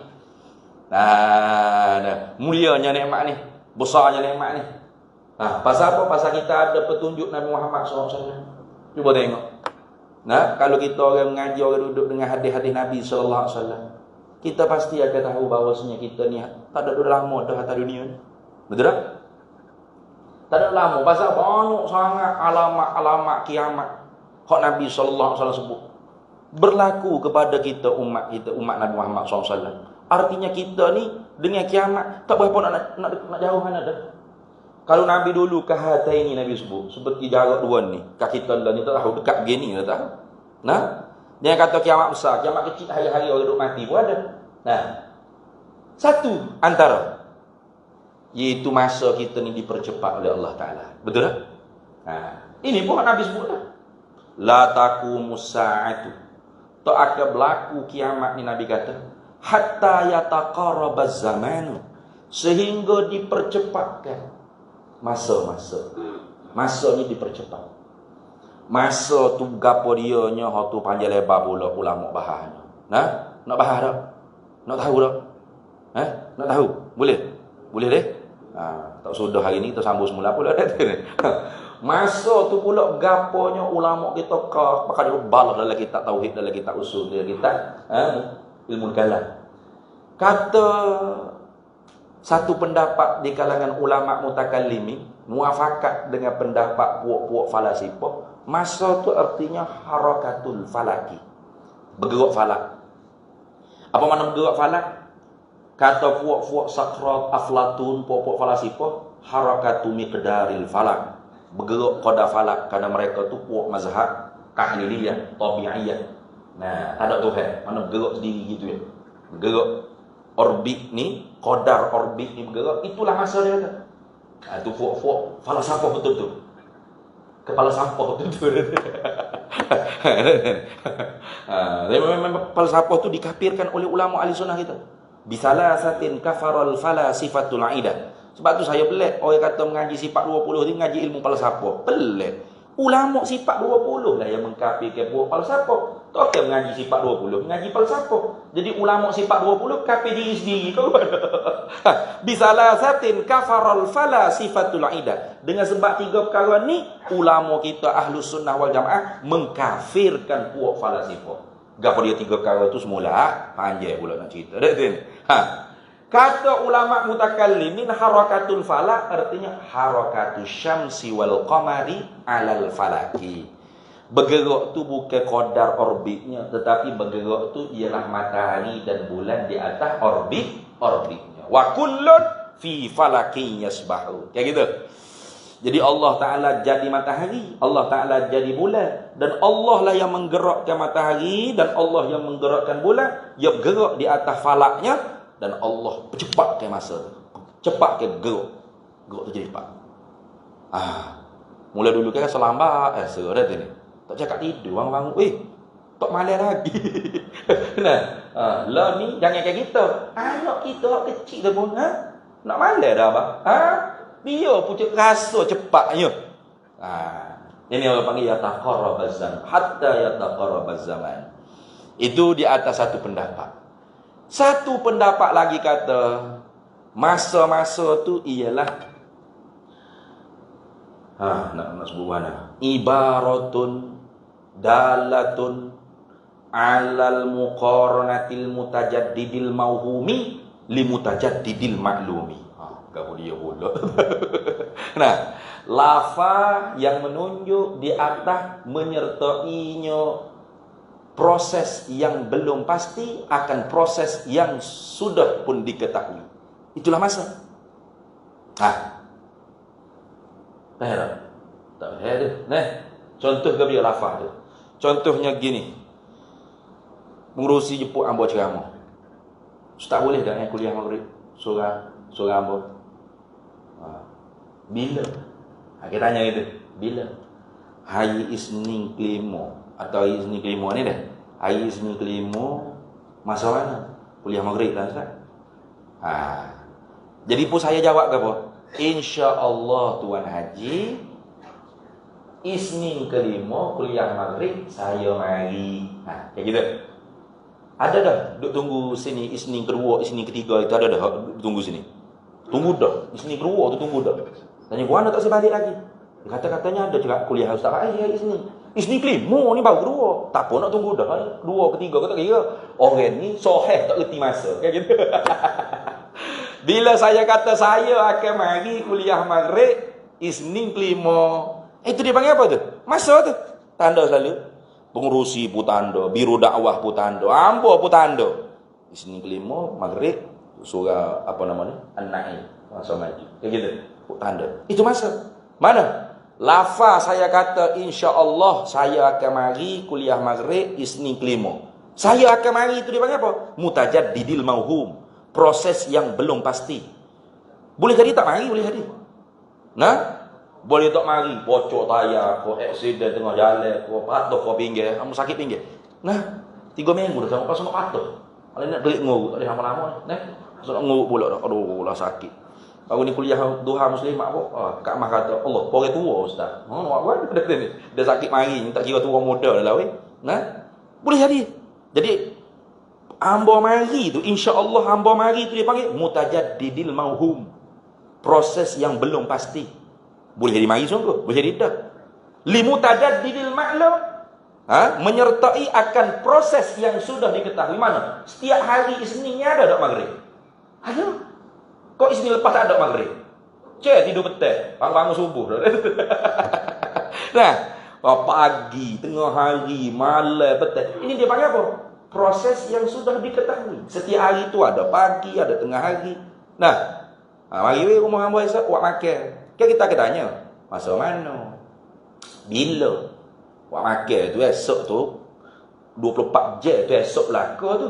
Nah, mulianya nikmat ni, besarnya nikmat ni. Pasal apa? Pasal kita ada petunjuk Nabi Muhammad sallallahu alaihi wasallam. Cuba tengok. Nah, kalau kita orang mengaji, orang duduk dengan hadis-hadis Nabi sallallahu alaihi wasallam, kita pasti akan tahu bahawasanya kita ni tak ada lama dah atas dunia ni. Betul tak? Tak ada lama. Pasal banyak sangat alamat-alamat kiamat hak Nabi sallallahu alaihi wasallam sebut berlaku kepada kita umat Nabi Muhammad sallallahu alaihi wasallam. Artinya kita ni dengan kiamat tak berapa nak jauhan ada. Kalau Nabi dulu kahata ini Nabi sebut seperti jarak dua ni. Kaki kita lah ni tak tahu dekat begini dah tahu. Nah, jangan kata kiamat besar, kiamat kecil hari-hari orang duduk mati pun ada. Nah, satu antara iaitu masa kita ni dipercepat oleh Allah Ta'ala. Betul tak? Ini pun Nabi sebut lah. La taqumus sa'atu. tak akan berlaku kiamat ni Nabi kata, hatta yataqarrabaz zamanu, sehingga dipercepatkan masa-masa. Masa ni dipercepat. Masa tu gapo dia nya hak tu panjang lebar pula ulama bahasnya. Nah, nak bahas tak? Nak tahu tak? Nak tahu? Boleh? Boleh deh? Tak sudah hari ni kita sambung semula pula dah. Masa tu pula gaponya ulama kita pakai bal dalam kitab tauhid, dalam kitab usul, dalam kitab ilmu kalam. Kata satu pendapat di kalangan ulama mutakallimin muafakat dengan pendapat puak-puak falasifah, masa tu artinya harakatul falaki, bergerak falak. Apa makna bergerak falak? Kata puak-puak Sakrat, Aflatun, puak-puak falasifah, harakatu miqdaril falak, bergerak qadar falak, kerana mereka tu puak mazhab tahliliyah, tabi'iyah. Nah, tak ada Tuhan, mana bergerak sendiri gitu ya. Bergerak orbit ni, qadar orbit ni bergerak, itulah masa dia kata. Itu puak-puak falsafah betul-betul. Kepala sampah betul-betul. Memang falsafah tu dikafirkan oleh ulama ahli sunnah kita. Bisalasatin kafarul falasifatul aidah. Sebab tu saya pelik orang kata mengaji sifat 20 ni mengaji ilmu falsafah. Pelik. Ulama sifat 20 lah yang mengkafirkan buah falsafah. Tak akan mengaji sifat 20, mengaji falsafah. Jadi ulama sifat 20 kafir diri sendiri kau. Bisalasatin kafarul falasifatul aidah. Dengan sebab tiga perkara ni ulama kita Ahlus Sunnah wal Jamaah mengkafirkan puak falsafah. Gapo dia tiga perkara tu semula panjang pula nak cerita dak tin. Kata ulama mutakallimin harakatul falak artinya harakatus syamsi wal qamari alal falaki. Bergerak tu bukan qadar orbitnya, tetapi bergerak tu ialah matahari dan bulan di atas orbitnya. Wa kullun fi falakin yasbahu. Kayak gitu. Jadi Allah Ta'ala jadi matahari, Allah Ta'ala jadi bulan, dan Allah lah yang menggerakkan matahari dan Allah yang menggerakkan bulan. Dia bergerak di atas falaknya dan Allah percepatkan masa tu. Cepatkan gerak. Gerak tu jadi cepat. Mula dulu kan selambat serah tu ni. Tak cakap tidur bangun-bangun. Tak malam lagi. Nah, lah ni jangan kayak gitu. Anak kita kecil tu pun nak malam dah abang. Dia pucuk rasa cepatnya. Ini orang panggil yataqarrabaz zaman, hatta yataqarrabaz zaman. Itu di atas satu pendapat. Satu pendapat lagi kata masa-masa tu ialah nak sebut mana? Ibaratun dalatun alal muqaranatil mutajaddidil mauhumi limutajaddidil maklumi. Kau dia pula. Nah, lafaz yang menunjuk di atas menyertainya proses yang belum pasti akan proses yang sudah pun diketahui. Itulah masa. Tak ada. Nah, contoh ke dia lafaz tu. Contohnya gini. Mengurusi jemput ambo ceramah. Ustaz boleh tak kuliah maghrib? Surah ambo. Bila? Kita tanya gitu. Bila? Hari Isnin kelima atau hari Isnin kelima ni dah. Hari Isnin kelima masa mana? Kuliah maghrib lah Ustaz. Jadi pun saya jawab ke apa? Insya-Allah Tuan Haji Isnin kelima kuliah maghrib saya mari. Kayak gitu. Ada dah duk tunggu sini Isnin kedua, Isnin ketiga itu ada dah duk tunggu sini. Tunggu dah. Isnin kedua tu tunggu dah. Tanya gua tak sebalik lagi. Kata-katanya ada cakap kuliah Ustaz Isnin. Isnin kelima ni baru kedua. Tak apa nak tunggu dah. Kedua, ketiga kata kira. Orang ni soheh tak reti masa. Kayak gitu. Bila saya kata saya akan mari kuliah maghrib Isnin kelima. Itu dia panggil apa tu? Masa tu. Tanda selalu. Pengurusi pun tanda. Biro dakwah pun tanda. Ambo pun tanda. Isnin kelima maghrib. Surah apa namanya? An-Naim. Masa maju. Kayak gitu. Tanda. Itu masa. Mana? Lafaz saya kata insya-Allah saya akan mari kuliah maghrib Isnin kelima. Saya akan mari itu dia panggil apa? Mutajaddidil mauhum. Proses yang belum pasti. Boleh jadi tak mari, boleh jadi. Nah, boleh tak mari, bocor tayar, ko aksiden tengah jalan, ko patah ko pinggir, sakit pinggir. Nah, 3 minggu dah sampai pasal patah. Kalau nak duit nguruk tak boleh lama-lama ni. Pasal nak nguruk pula dah. Aduh, lah sakit. Baru ni kuliah duha muslimat pun. Kak Mah kata, Allah, orang tua ustaz. Nak buat apa ni? Dia sakit mari, tak kira tua muda dah lah weh. Nah. Boleh jadi. Jadi hamba mari tu, insya-Allah hamba mari tu dia panggil mutajaddidil mauhum. Proses yang belum pasti. Boleh jadi mari sungguh, boleh jadi dah. Limutajaddidil ma'lum, menyertai akan proses yang sudah diketahui. Mana? Setiap hari Isnin ni ada tak maghrib? Ada. Kok Isnin lepas tak ada maghrib? Tidur petang, bangun subuh dah. Nah, pagi, tengah hari, malam, petang. Ini dia panggil apa? Proses yang sudah diketahui. Setiap hari itu ada pagi, ada tengah hari. Nah, mari weh rumah hamba esok buat makan. Kan kita akan tanya, masa mana? Bila? Buat makan tu esok tu 24 jam tu esok belaka tu.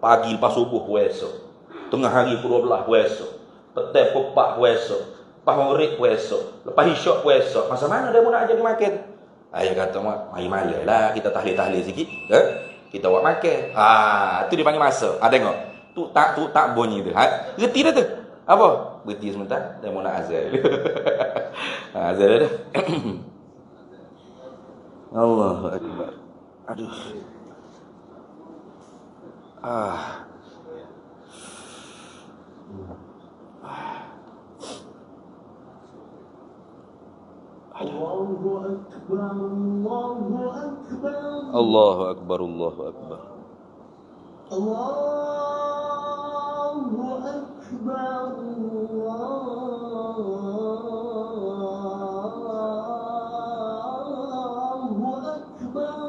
Pagi lepas subuh pun esok. Tengah hari pukul 12 pun esok. Petang pukul 4 pun esok. Lepas maghrib pun esok. Lepas isyak pun esok. Masa mana dia nak jadi makan? Ayah kata, mari malam lah kita tahlil-tahlil sikit. Kita buat makan. Tu dia panggil masa. Tengok. Tu tak bunyi tu. Reti dah tu. Apa? Berhenti sebentar. Dia mau nak azal. Azal dah. Allahu Akbar. Aduh. Allahu Akbar. Allahu Akbar.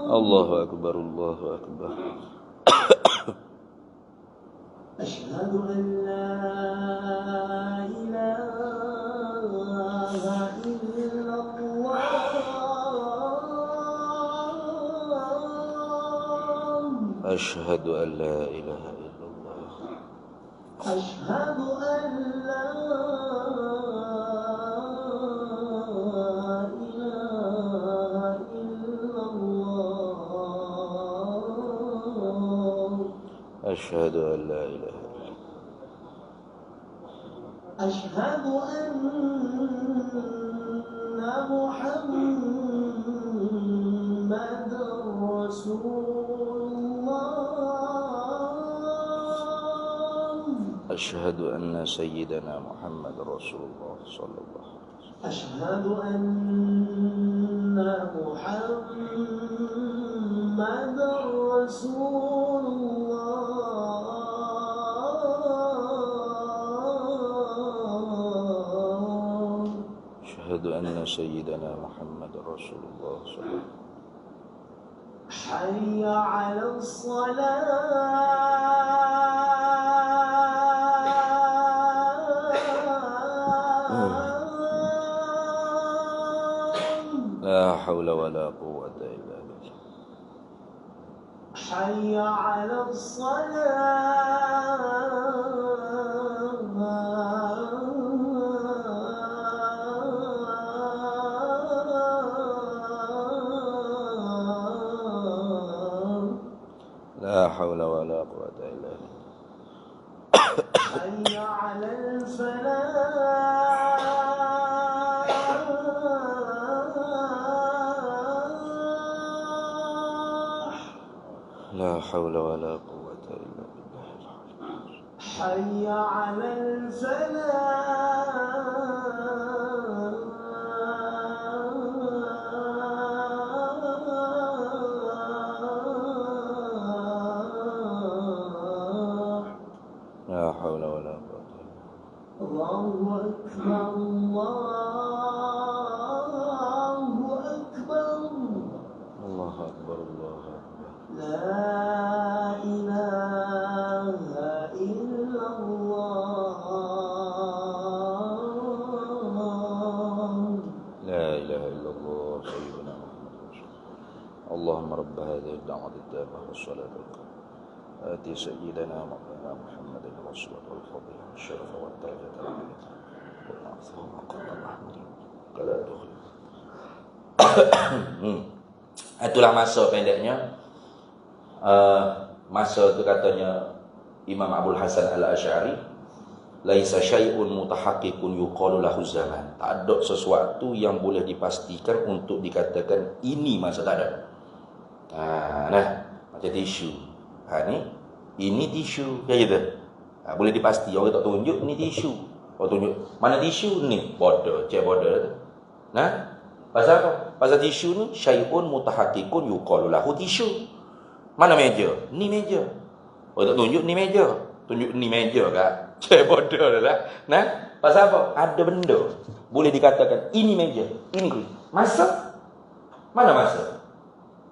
Allahu Akbar. Allahu Akbar. Asyhadu an la ilaha illallah. Asyhadu an la ilaha illallah. Asyhadu an la أشهد أن لا إله إلا الله. أشهد أن محمدا رسول الله. أشهد أن سيدنا محمد رسول الله صلى الله عليه وسلم. أشهد أن محمدا رسول الله. أشهد أن سيدنا محمد رسول الله صلى الله عليه وسلم. حي على الصلاة. لا حول ولا قوة إلا بالله. حي على الصلاة. لا حول ولا قوة إلا بالله. حي على الفلاح. لا حول ولا قوة إلا بالله. حي على الفلاح. لا حول ولا قوة إلا بالله. الله أكبر. الله أكبر. الله أكبر. الله أكبر. لا إله إلا الله. لا إله إلا الله سيدنا محمد رسول الله. اللهم رب هذه الدعوة التامة والصلاة والسلام آتي سيدنا مولانا محمد الوصلة والفضيلة والشرف والدرجة العليا والمعصوم مقام محمود قلا دخل. Itulah masa pendeknya. Masa tu katanya Imam Abdul Hasan Al-Asy'ari, laisa syai'un mutahaqqiqun yuqalu lahu zaman. Tak ada sesuatu yang boleh dipastikan untuk dikatakan ini masa, tak ada. Nah, macam tisu. Ni ini tisu kayak gitu. Boleh dipasti, orang tak tunjuk ni tisu. Orang tunjuk mana tisu ni? Bodoh, cek bodoh. Nah, pasal apa? Pasal tisu ni syai'un mutahaqqiqun yuqalu lahu tisu. Mana meja? Ni meja. Orang tak tunjuk ni meja. Tunjuk ni meja kak. Cek bodoh dah. Nah, pasal apa? Ada benda boleh dikatakan ini meja, ini kuih. Masa? Mana masa?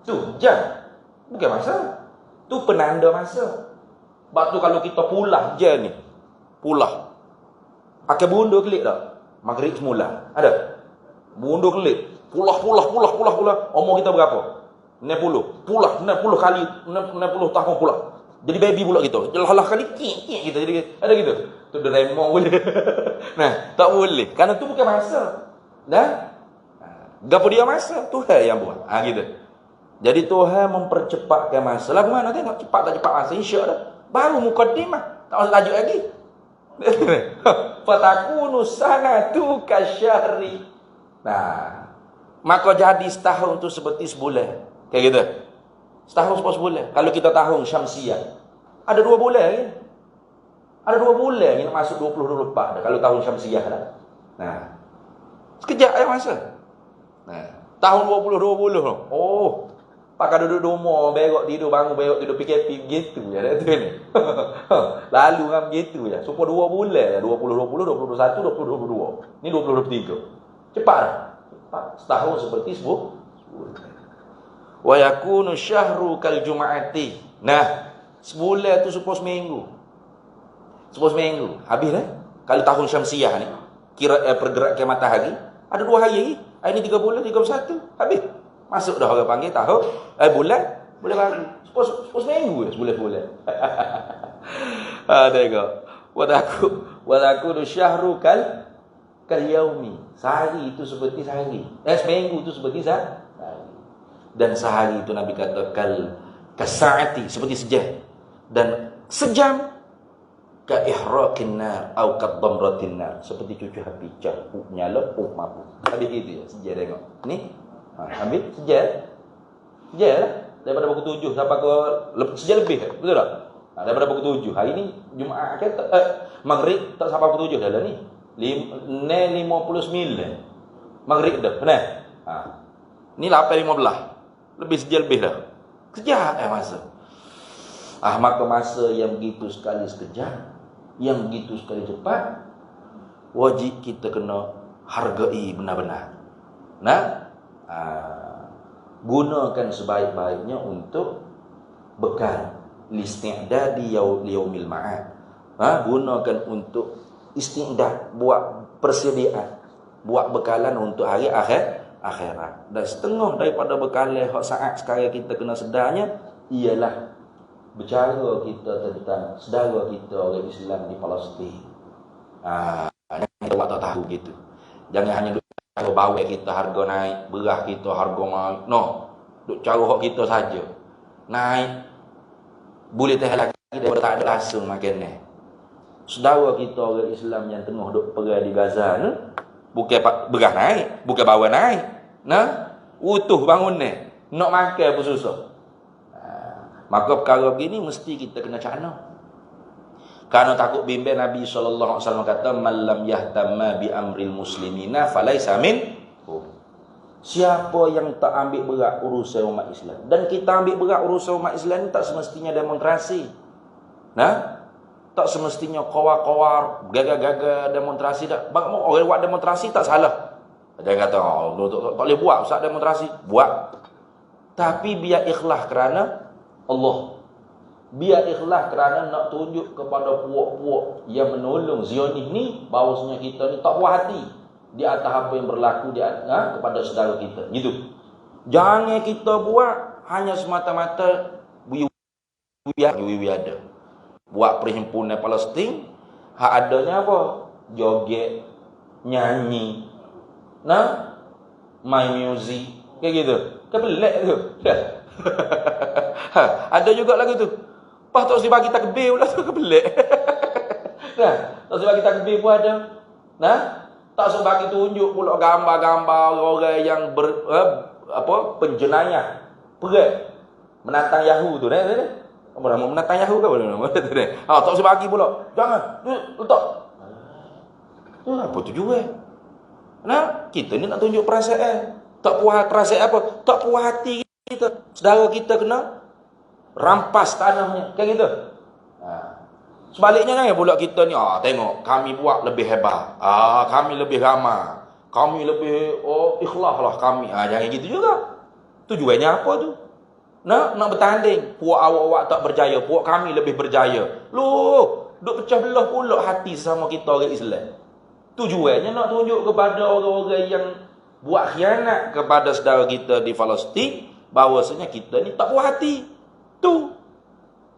Tu jam. Bukan masa. Tu penanda masa. Sebab tu kalau kita pulah je ni, pulah pakai bundur kelip tak? Maghrib semula. Ada? Bundur kelip. Pulah. Umur kita berapa? 60. Pulah 60 kali, 60 tahun pulah. Jadi baby pula kita. Jelah kali kik kita jadi ada gitu. Tu Doraemon boleh. Nah, tak boleh. Kerana tu bukan masa. Dah? Gapo dia masa? Tuhan yang buat. Gitu. Jadi Tuhan mempercepatkan masa. Lagu mana tengok cepat tak cepat masa, insya dah. Baru mukadimah. Tak usah tajuk lagi. Fatakunu sanatu kasyari. Nah, maka jadi setahun tu seperti sebulan. Kayak gitu. Setahun sebulan. Kalau kita tahun Syamsiah, ada 2 bulan lagi. Ada 2 bulan lagi nak masuk 2024 dah. Kalau tahun Syamsiah dah. Nah, sekejap masa. Nah, tahun 2020. Oh, pakai duduk rumah, berok tidur, bangun berok tidur, PKP gitu ya tu ni. Lalu ngam gitu ya. Supaya 2 bulan ya, 2020, 2021, 2022. Ni 2023. Cepat dah. Cepat. Setahun seperti sebulan. Wa yakunu syahru kal jum'ati. Nah, sebulan tu supaya seminggu. Habis dah. Kalau tahun Syamsiah ni, kira pergerakan matahari, ada 2 hari lagi. Hari ni 30, 31, habis. Masuk dah orang panggil tahun bulan baru. Supaya seminggu je sebulan. Tengok. Wa yakunu syahru kal yaumi. Sehari itu seperti sehari. Seminggu itu seperti sehari. Dan sehari itu Nabi kata kasaati, seperti sejam. Dan sejam ka ihraqin nar atau ka damratin nar, seperti cucu api campur nyala mabuk. Habis gitu ya, sejam tengok. Ni ambil sejam. Sejam lah. Daripada pukul 7 sampai ke sejam lebih, betul tak? Daripada pukul 7. Hari ni Jumaat kan Maghrib tak sampai pukul 7 dah lah ni. 59 Maghrib dah. Benar? Ni 8.15. Lebih sejam lebih dah. Sekejap masa. Maka masa yang begitu sekali sekejap, yang begitu sekali cepat, wajib kita kena hargai benar-benar. Nah, gunakan sebaik-baiknya untuk bekal listi'dadi yaumil ma'ad. Gunakan untuk isti'dad, buat persediaan, buat bekalan untuk hari akhirat. Dan setengah daripada bekalan hak saat sekarang kita kena sedarnya ialah bercara kita tentang saudara kita orang Islam di Palestin. Kita tak tahu gitu. Jangan hanya duk cara bawa kita harga naik, beras kita harga naik. No, duk cara hak kita saja. Naik boleh tahan lagi daripada tak ada langsung makan ni. Saudara kita orang Islam yang tengah duk perang di Gaza ni, bukan beras naik, bukan bawang naik. Nah, utuh bangun ni, nak makan pun susah. Maka perkara begini mesti kita kena cakna. Kerana takut bimbang Nabi SAW kata, man lam yahtamma bi amril muslimina falaisa min. Siapa yang tak ambil berat urusan umat Islam, dan kita ambil berat urusan umat Islam ni, tak semestinya demonstrasi. Nah, tak semestinya kawar-kawar, gagal-gagal demonstrasi tak. Orang buat demonstrasi tak salah. Dia kata, tak boleh buat ustaz demonstrasi. Buat. Tapi biar ikhlas kerana Allah. Biar ikhlas kerana nak tunjuk kepada puak-puak yang menolong Zionis ni, bahawasanya kita ni tak puas hati di atas apa yang berlaku kepada saudara kita. Gitu. Jangan kita buat hanya semata-mata wiwi ada. Buat perhimpunan Palestin, hak adanya apa? Joget, nyanyi, main music, kayak gitu. Kan pelik tu. Ada juga lagu tu. Pas tak usah bagi takbir pula tu kebelik. Nah, tak usah bagi takbir pun ada. Nah, tak usah bagi tunjuk pula gambar-gambar orang yang penjenayah, perat, menantang Yahoo tu dah. Apa nama menantang Yahoo ke apa nama tu dah. Tak usah bagi pula. Jangan, letak. Apa tujuan? Nah, kita ni nak tunjuk perasaan. Tak puas perasaan apa? Tak puas hati kita. Saudara kita kena rampas tanahnya. Kan gitu? Sebaliknya jangan pula kita ni, tengok kami buat lebih hebat. Kami lebih ramai. Kami lebih ikhlas lah kami. Jangan gitu juga. Tujuannya apa tu? Nak bertanding. Puak awak-awak tak berjaya, puak kami lebih berjaya. Loh, duk pecah belah pula hati sama kita orang Islam. Tujuannya nak tunjuk kepada orang-orang yang buat khianat kepada saudara kita di Palestin bahawasanya kita ni tak puas hati. Tu.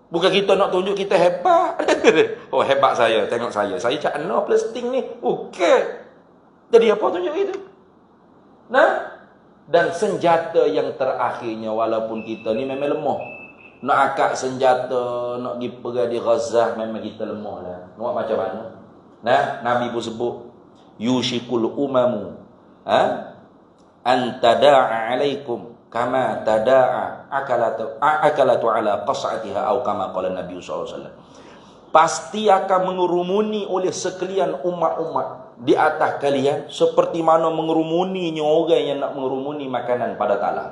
Bukan kita nak tunjuk kita hebat. Hebat saya, tengok saya. Saya cak no Palestin ni. Okey. Jadi apa tunjuk itu? Nah, dan senjata yang terakhirnya walaupun kita ni memang lemah. Nak akak senjata, nak pergi perang di Gaza memang kita lemah lah. Nak macam mana? Nah, Nabi pun sebut yushikul umamu an tada'a alaikum kama tada'a akalatu ala qas'atiha atau kama qala Nabi sallallahu alaihi wasallam. Pasti akan mengerumuni oleh sekalian umat-umat di atas kalian seperti mana mengerumuninya orang yang nak mengerumuni makanan pada talam.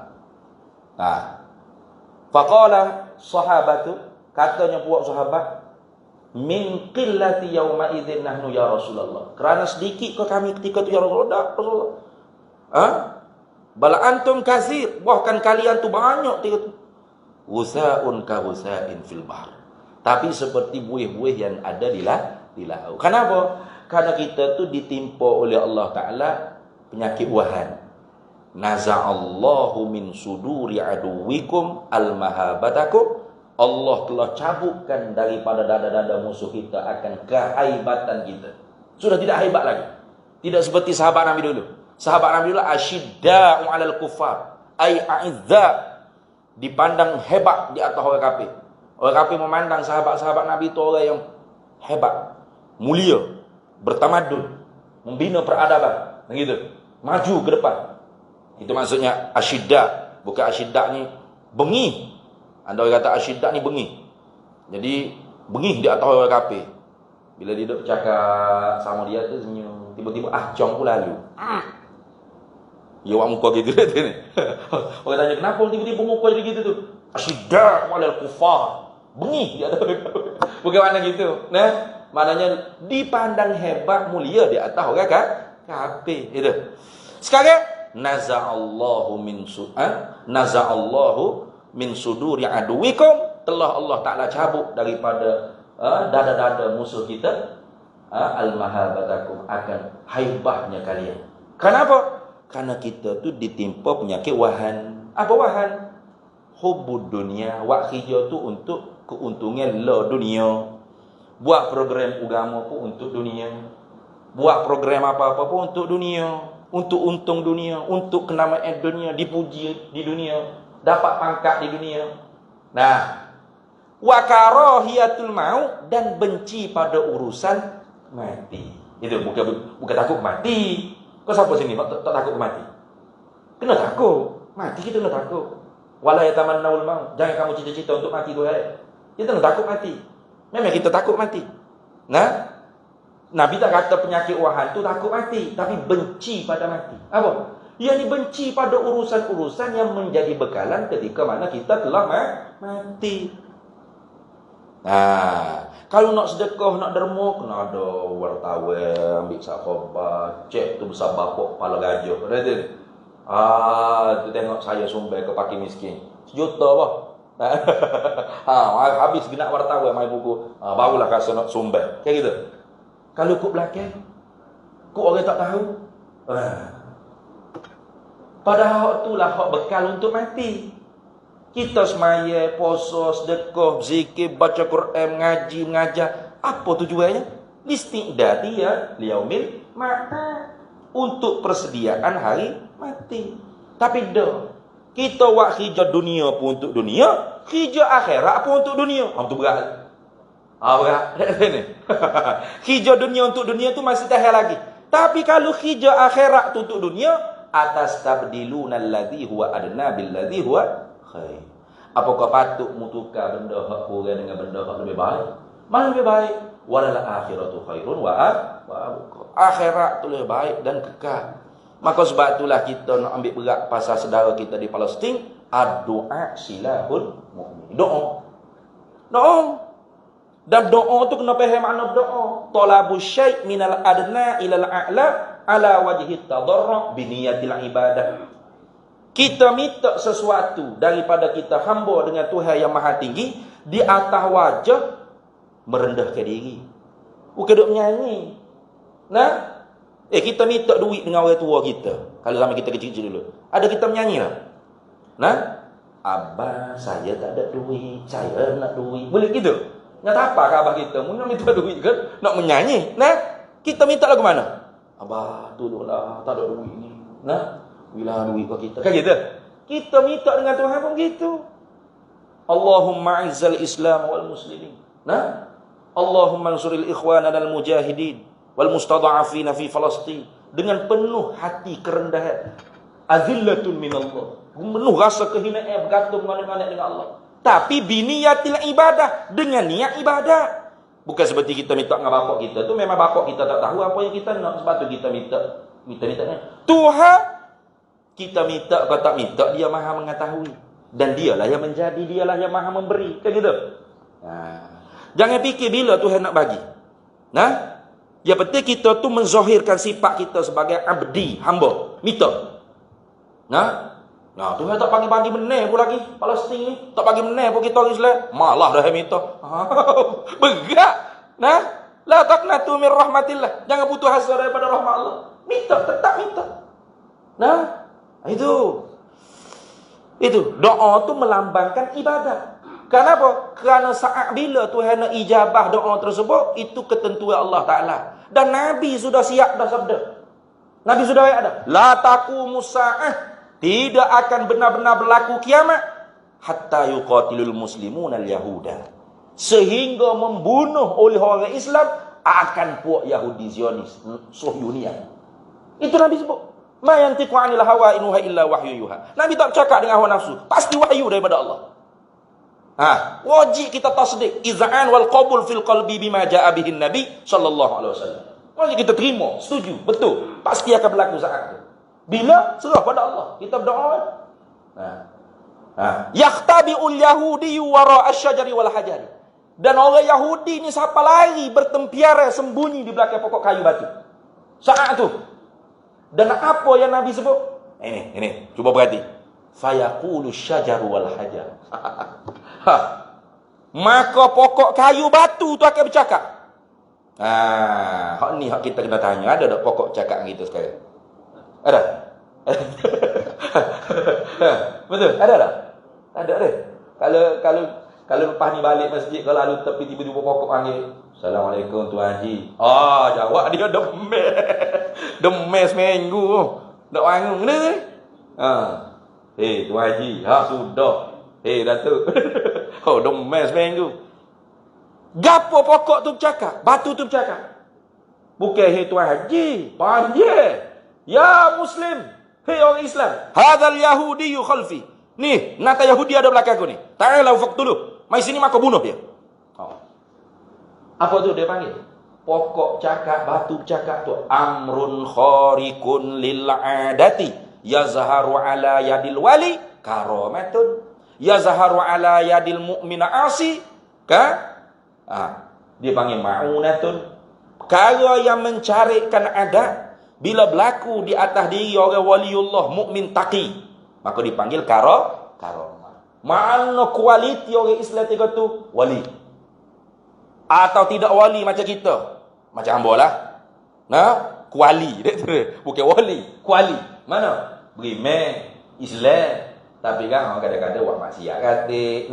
Faqala sahabatu, katanya puak sahabat, min qillati yauma idzin nahnu ya Rasulullah. Kerana sedikit ke kami ketika itu ya Rasulullah. Bal antum katsir, bahkan kalian tu banyak ketika itu. Usaun ka usain fil bahr. Tapi seperti buih-buih yang ada di laut. Kenapa? Karena kita tu ditimpa oleh Allah Taala penyakit wahan. Naza'allahu min suduri aduwikum al-mahabatakum. Allah telah cabutkan daripada dada-dada musuh kita akan kehaibatan kita. Sudah tidak haibat lagi. Tidak seperti sahabat Nabi dulu. Sahabat Nabi dulu asyidda'u 'alal kuffar, ai a'izza, dipandang hebat di atas orang kafir. Orang kafir memandang sahabat-sahabat Nabi itu orang yang hebat, mulia, bertamadun, membina peradaban, begitu. Maju ke depan. Itu maksudnya asyidda, bukan asyidda ni bengih. Anda orang kata asyidda ni bengih. Jadi bengih di atas orang kafir. Bila dia duduk cakap sama dia tu senyum, tiba-tiba jom pun lalu. Ya awak muka gitu ni. Orang tanya kenapa tiba-tiba muka jadi gitu tu? Asyidda walal kufar. Bengih di atas orang kafir. Bukan makna gitu. Nah, maknanya dipandang hebat, mulia di atas orang kafir. Itu. Sekarang naza'allahu min suduri aduwikum, telah Allah Ta'ala cabut daripada dada-dada musuh kita al-mahabatakum, akan haibahnya kalian. Kenapa? Karena kita tu ditimpa penyakit wahan. Apa wahan? Hubbud dunia. Wak hijau tu untuk keuntungan la dunia. Buat program agama pun untuk dunia. Buat program apa-apa pun untuk dunia. Untuk untung dunia, untuk kenamaan dunia, dipuji di dunia, dapat pangkat di dunia. Nah, wa karahiyatul maut, dan benci pada urusan mati. Itu bukan takut mati. Kau siapa sini tak takut mati? Kena takut. Mati kita kena takut. Wala yatamannawul maut. Jangan kamu cita-cita untuk mati tu hari. Kita kena takut mati. Memang kita takut mati. Nah, Nabi tak kata penyakit wahan tu takut mati, tapi benci pada mati. Apa? Yang dibenci pada urusan-urusan yang menjadi bekalan ketika mana kita telah mati. Nah, kalau nak sedekah, nak derma, kena ada wartawan, ambil sahabat, cek tu besar bapak kepala gajah. Tu tengok saya sumbang ke pakir miskin. 1 juta apa? Habis genap wartawan mai buku. Barulah rasa nak sumbang. Kayak gitu. Kalau kau belakang, kau orang tak tahu. Padahal hak itulah hak bekal untuk mati. Kita semaya, puasa, sedekah, zikir, baca Quran, ngaji, mengajar. Apa tujuannya? Listi'dadi ya liyaumil ma'ad, untuk persediaan hari mati. Tapi dah, Kita buat kerja dunia pun untuk dunia, kerja akhirat pun untuk dunia. Itu berat. Berat. Kerja dunia untuk dunia tu masih tahan lagi. Tapi kalau kerja akhirat tu untuk dunia, atas tabdiluna alladhi huwa adna billadhi huwa khair. Apakah patut mutukar benda hak kurang dengan benda hak lebih baik? Mana lebih baik? Walal akhiratu khairun wa abqa. Akhirat tu lebih baik dan kekal. Maka sebab itulah kita nak ambil berat pasal saudara kita di Palestin. Ad-doa silahul mu'min. Doa. Dan doa tu kena faham makna doa. Talabu syai' minal adna ilal a'la ala wajhi tadarru' bi niyatil ibadah. Kita minta sesuatu daripada kita hamba dengan Tuhan yang Maha Tinggi di atas wajah merendahkan diri. Bukan duk menyanyi. Nah, kita minta duit dengan orang tua kita. Kalau zaman kita kecil-kecil dulu. Ada kita menyanyi lah. Nah, abah saya tak ada duit, saya nak duit. Boleh gitu? Nak apa ke abah kita? Nak minta duit kan? Nak menyanyi. Nah, kita minta lagu mana? Abah, tolonglah, tak ada duit ni. Nah, bila duit ke kita. Kan gitu? Kita minta dengan Tuhan pun gitu. Allahumma izzal Islam wal muslimin. Nah, Allahumma ansuril ikhwana al mujahidin wal mustada'afina fi Palestin, dengan penuh hati kerendahan, azillatun minallah, penuh rasa kehinaan bergantung dengan Allah, tapi biniyatil ibadah, dengan niat ibadah. Bukan seperti kita minta dengan bapak kita tu, memang bapak kita tak tahu apa yang kita nak, sebab tu kita minta Tuhan. Kita minta atau tak minta, dia Maha mengetahui, dan dialah yang menjadi, dialah yang Maha memberi. Kan gitu? Jangan fikir bila Tuhan nak bagi. Nah, yang penting kita tu menzahirkan sifat kita sebagai abdi, hamba, minta. Nah, Tuhan tak bagi meneh pun lagi Palestin ni, tak bagi meneh pun kita orang Islam, malah dah minta. Berat. Nah, la taqnatu min rahmatillah. Jangan putus asa daripada rahmat Allah. Minta, tetap minta. Nah, itu doa tu melambangkan ibadah. Kenapa? Kerana saat bila Tuhan nak ijabah doa tersebut, itu ketentuan Allah Ta'ala. Dan Nabi sudah siap dah sabda. Nabi sudah ada. La taqumus sa'ah, tidak akan benar-benar berlaku kiamat hatta yuqatilul muslimun al-yahuda, sehingga membunuh oleh orang Islam akan puak Yahudi Zionis, Suhyuniyah. Itu Nabi sebut. Ma yantiqu 'anil hawa in huwa illa wahyu yuha. Nabi tak bercakap dengan hawa nafsu, pasti wahyu daripada Allah. Wajib kita tasdik iz'an wal qabul fil qalbi bima ja'a bihin nabi sallallahu alaihi wasallam. Wajib kita terima, setuju, betul, pasti akan berlaku saat itu. Bila serah pada Allah, kita berdoa. Yahtabi'ul yahudi wara asy-syajari wal hajari. Dan orang Yahudi ni siapa lari bertempiara sembunyi di belakang pokok kayu batu saat itu. Dan apa yang Nabi sebut? Ini, cuba perhati. Fayaqulu syajaru wal hajar. Maka pokok kayu batu tu akan bercakap. Hak ni hak kita kena tanya, ada tak pokok cakap dengan kita sekarang? Ada? Betul? Ada tak? Ada dah. Kalau lepas ni balik masjid, kalau lalu tepi tiba-tiba pokok panggil, Assalamualaikum Tuan Haji. Jawab dia demes seminggu. Tak bangun kena ni. Tuan Haji, sudah. Datuk. Demes seminggu. Gapo pokok tu bercakap? Batu tu bercakap. Bukan Tuan Haji, panggil. Ya Muslim, orang Islam. Hadzal Yahudi khalfi. Ni, nata Yahudi ada belakang aku ni. Ta'ala faqtuluh. Mai sini maka bunuh dia. Apa tu dia panggil? Pokok cakap, batu cakap tu amrun khariqun lil adati yazharu ala yadil wali karamatun yazharu ala yadil mu'mina asi dia panggil ma'unatun, perkara yang mencarikan adat bila berlaku di atas diri orang waliullah mukmin taqi, maka dipanggil karamah. Mana kualiti orang Islam tiga tu? Wali. Atau tidak wali macam kita. Macam hamba lah. Kuali. Bukan wali. Kuali. Mana? Beriman. Islam. Tapi kan orang kadang-kadang buat maksiat katik.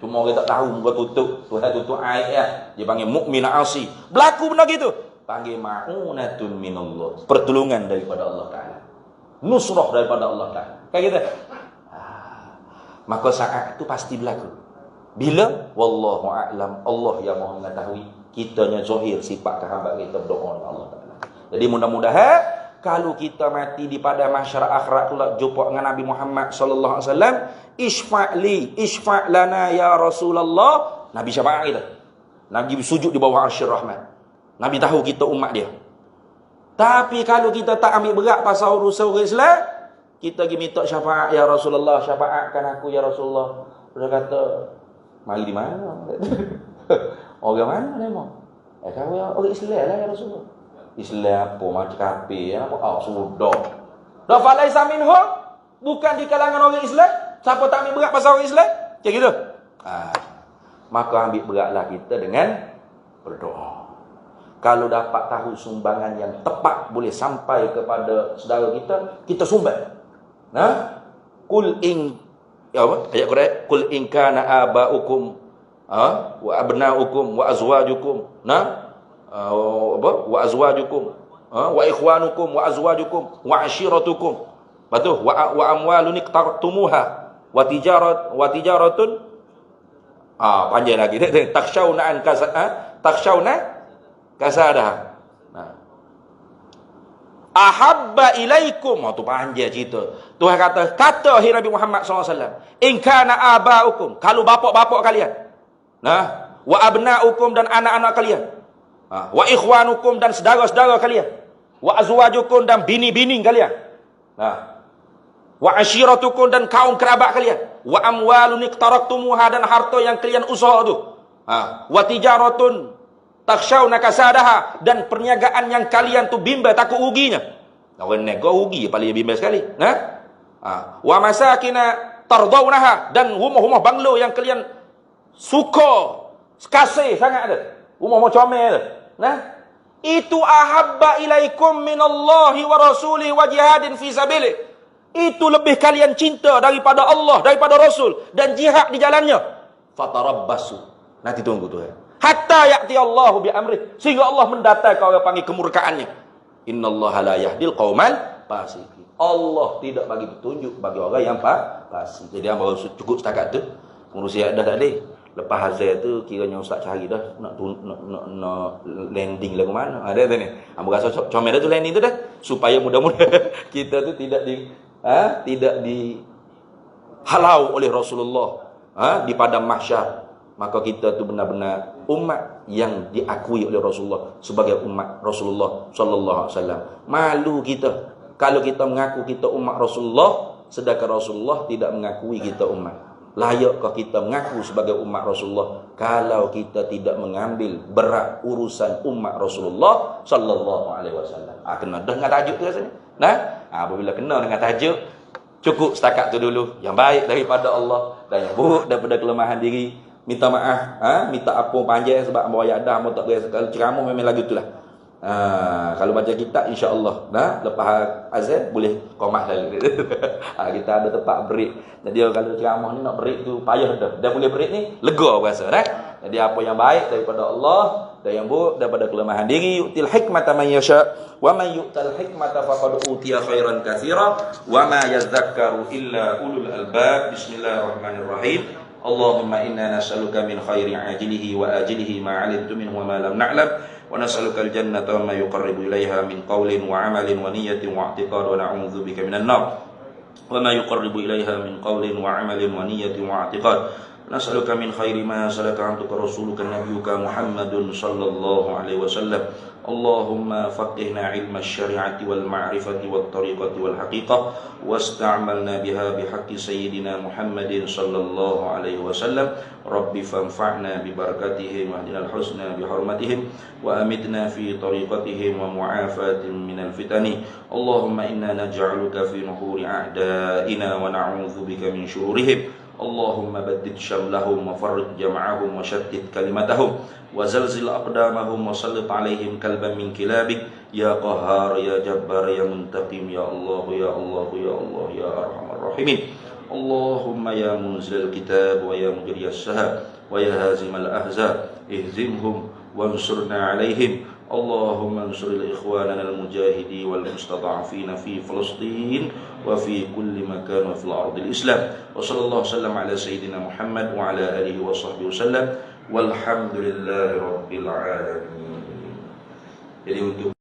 Cuma orang tak tahu muka tutup. Tuhan tutup air ya. Dia panggil mukmin asi. Berlaku benda gitu. Panggil ma'unatun minallah. Pertolongan daripada Allah Ta'ala. Nusrah daripada Allah Ta'ala. Kayak gitu. maka saat itu pasti berlaku. Bila? Wallahu a'lam, Allah yang Maha mengetahui. Kitanya zahir sifat hamba kita berdoa dengan Allah Taala. Jadi mudah-mudahan kalau kita mati di pada mahsyar akhirat pula jumpa dengan Nabi Muhammad sallallahu alaihi wasallam, isfa' lana ya Rasulullah. Nabi syafaat kita. Nabi sujud di bawah arsyir rahmat. Nabi tahu kita umat dia. Tapi kalau kita tak ambil berat pasal urusan Islam, kita pergi minta syafaat ya Rasulullah, syafaatkan aku ya Rasulullah. Dia kata, mari di mana? Orang mana memang? Kau orang Islam lah ya Rasulullah. Islam apa macam kafir apa? Sudah. Dah falaisa minhum, bukan di kalangan orang Islam. Siapa tak ambil berat pasal orang Islam? Macam gitu. Maka ambil beratlah kita dengan berdoa. Kalau dapat tahu sumbangan yang tepat boleh sampai kepada saudara kita sumbang. Qul in apa? Ayat Quran, qul in kana aba'ukum wa abna'ukum wa azwajukum wa azwajukum wa ikhwanukum wa azwajukum wa ashiratukum. Betul? Wa amwalun iqtartumuha wa tijaratun panjang lagi. Takhshawna kasadaha. Ahabba ilaikum. Tu panjang cerita. Tuhan kata hai Nabi Muhammad SAW, in kana aba'ukum, kalau bapak-bapak kalian, wa abna'ukum dan anak-anak kalian, wa ikhwanukum dan saudara-saudara kalian, wa azwajukum dan bini-bini kalian, wa ashiratukum dan kaum kerabat kalian, wa amwalun iqtaraktumuha dan harta yang kalian usaha tu, wa tijaratun takhshawna kasadaha dan perniagaan yang kalian tu bimbang takut ruginya. Orang nego rugi paling bimbang sekali. Wa masakina tardawnaha dan rumah-rumah banglo yang kalian suka kasih sangat ada. Rumah macam comel tu. Itu ahabba ilaikum minallahi wa rasulihi wa jihadin fi sabilih. Itu lebih kalian cinta daripada Allah, daripada Rasul dan jihad di jalannya. Fatarabbasu. Nanti tunggu Tuhan. Hatta ya'ti Allahu bi amrih, sehingga Allah mendatangkan orang panggil kemurkaannya. Innallaha la yahdil qaumal fasiqin. Allah tidak bagi petunjuk bagi orang yang fasik. Jadi hamba cukup setakat tu. Pengurusi dah tak ada. Lepas hasil tu kiranya ustaz cari dah nak landing lah ke mana. Ada tu ni. Hamba rasa comel dah tu landing tu dah supaya mudah-mudahan kita tu tidak dihalau oleh Rasulullah di padang mahsyar. Maka kita tu benar-benar umat yang diakui oleh Rasulullah sebagai umat Rasulullah sallallahu alaihi wasallam. Malu kita kalau kita mengaku kita umat Rasulullah sedangkan Rasulullah tidak mengakui kita umat. Layakkah kita mengaku sebagai umat Rasulullah kalau kita tidak mengambil berat urusan umat Rasulullah sallallahu alaihi wasallam? Kena dengan tajuk tu rasanya. Apabila kena dengan tajuk, cukup setakat tu dulu. Yang baik daripada Allah dan yang buruk daripada kelemahan diri. Minta maaf, minta ampun panjang sebab ambo ayat dah, ambo tak boleh sekali ceramah memang lagu itulah. Kalau baca kitab insya-Allah, lepas azan boleh qomah lagi. Kita ada tempat break. Jadi kalau ceramah ni nak break tu payah dah. Dah boleh break ni lega rasa dah. Jadi apa yang baik daripada Allah dan yang buruk daripada kelemahan diri, util hikmata man yasha wa man yu'tal hikmata faqad utiya khairan katsira wa ma yadhakkaru illa ulul albab. Bismillahirrahmanirrahim. Allahumma inna nas'aluka min khairi ajilihi wa ajilihi ma 'alimtu minhu wa ma lam na'lam wa nas'aluka al-jannata wa ma yuqarribu ilaiha min qawlin wa 'amalin wa niyyatin wa i'tiqad wa na'udzu bika minan nar wa ma yuqarribu ilaiha min qawlin wa 'amalin wa niyyatin wa i'tiqad nas'aluka min khairi ma salaka 'abduka rasuluka nabiyyuka Muhammadun sallallahu alaihi wasallam. Allahumma faqihna ilma syari'ati wal ma'rifati wat tariqati wal haqiqah wasta'malna biha bihaqqi sayyidina Muhammadin sallallahu alaihi wasallam. Rabbi fanfa'na bi barakatihim wa hdina al-husna bi hurmatihim wa amitna fi tariqatihim wa mu'afatin minal fitani. Allahumma inna naj'aluka fi nuhuri a'da'ina wa na'udzu bika min syururihim. Allahumma baddid syamlahum wa farriq jam'ahum wa shattit kalimatahum wa zalzil aqdamahum wa sallit alaihim kalban min kilabik ya qahhar ya jabbar ya muntaqim ya Allah ya Allah ya Allah ya arhamar rahimin. Allahumma ya munzil kitab wa ya mujriyas sahab wa ya hazimal ahzab ihzimhum wansurna alaihim Allahumma ansuril ikhwanana al-mujahidi wal mustada'afina fi Palestin wa fi kulli makan wa fil ardil Islam. Wa sallallahu wasallam ala sayyidina Muhammad wa ala alihi wa sahbihi wasallam. Walhamdulillahi rabbil alamin. Jadi untuk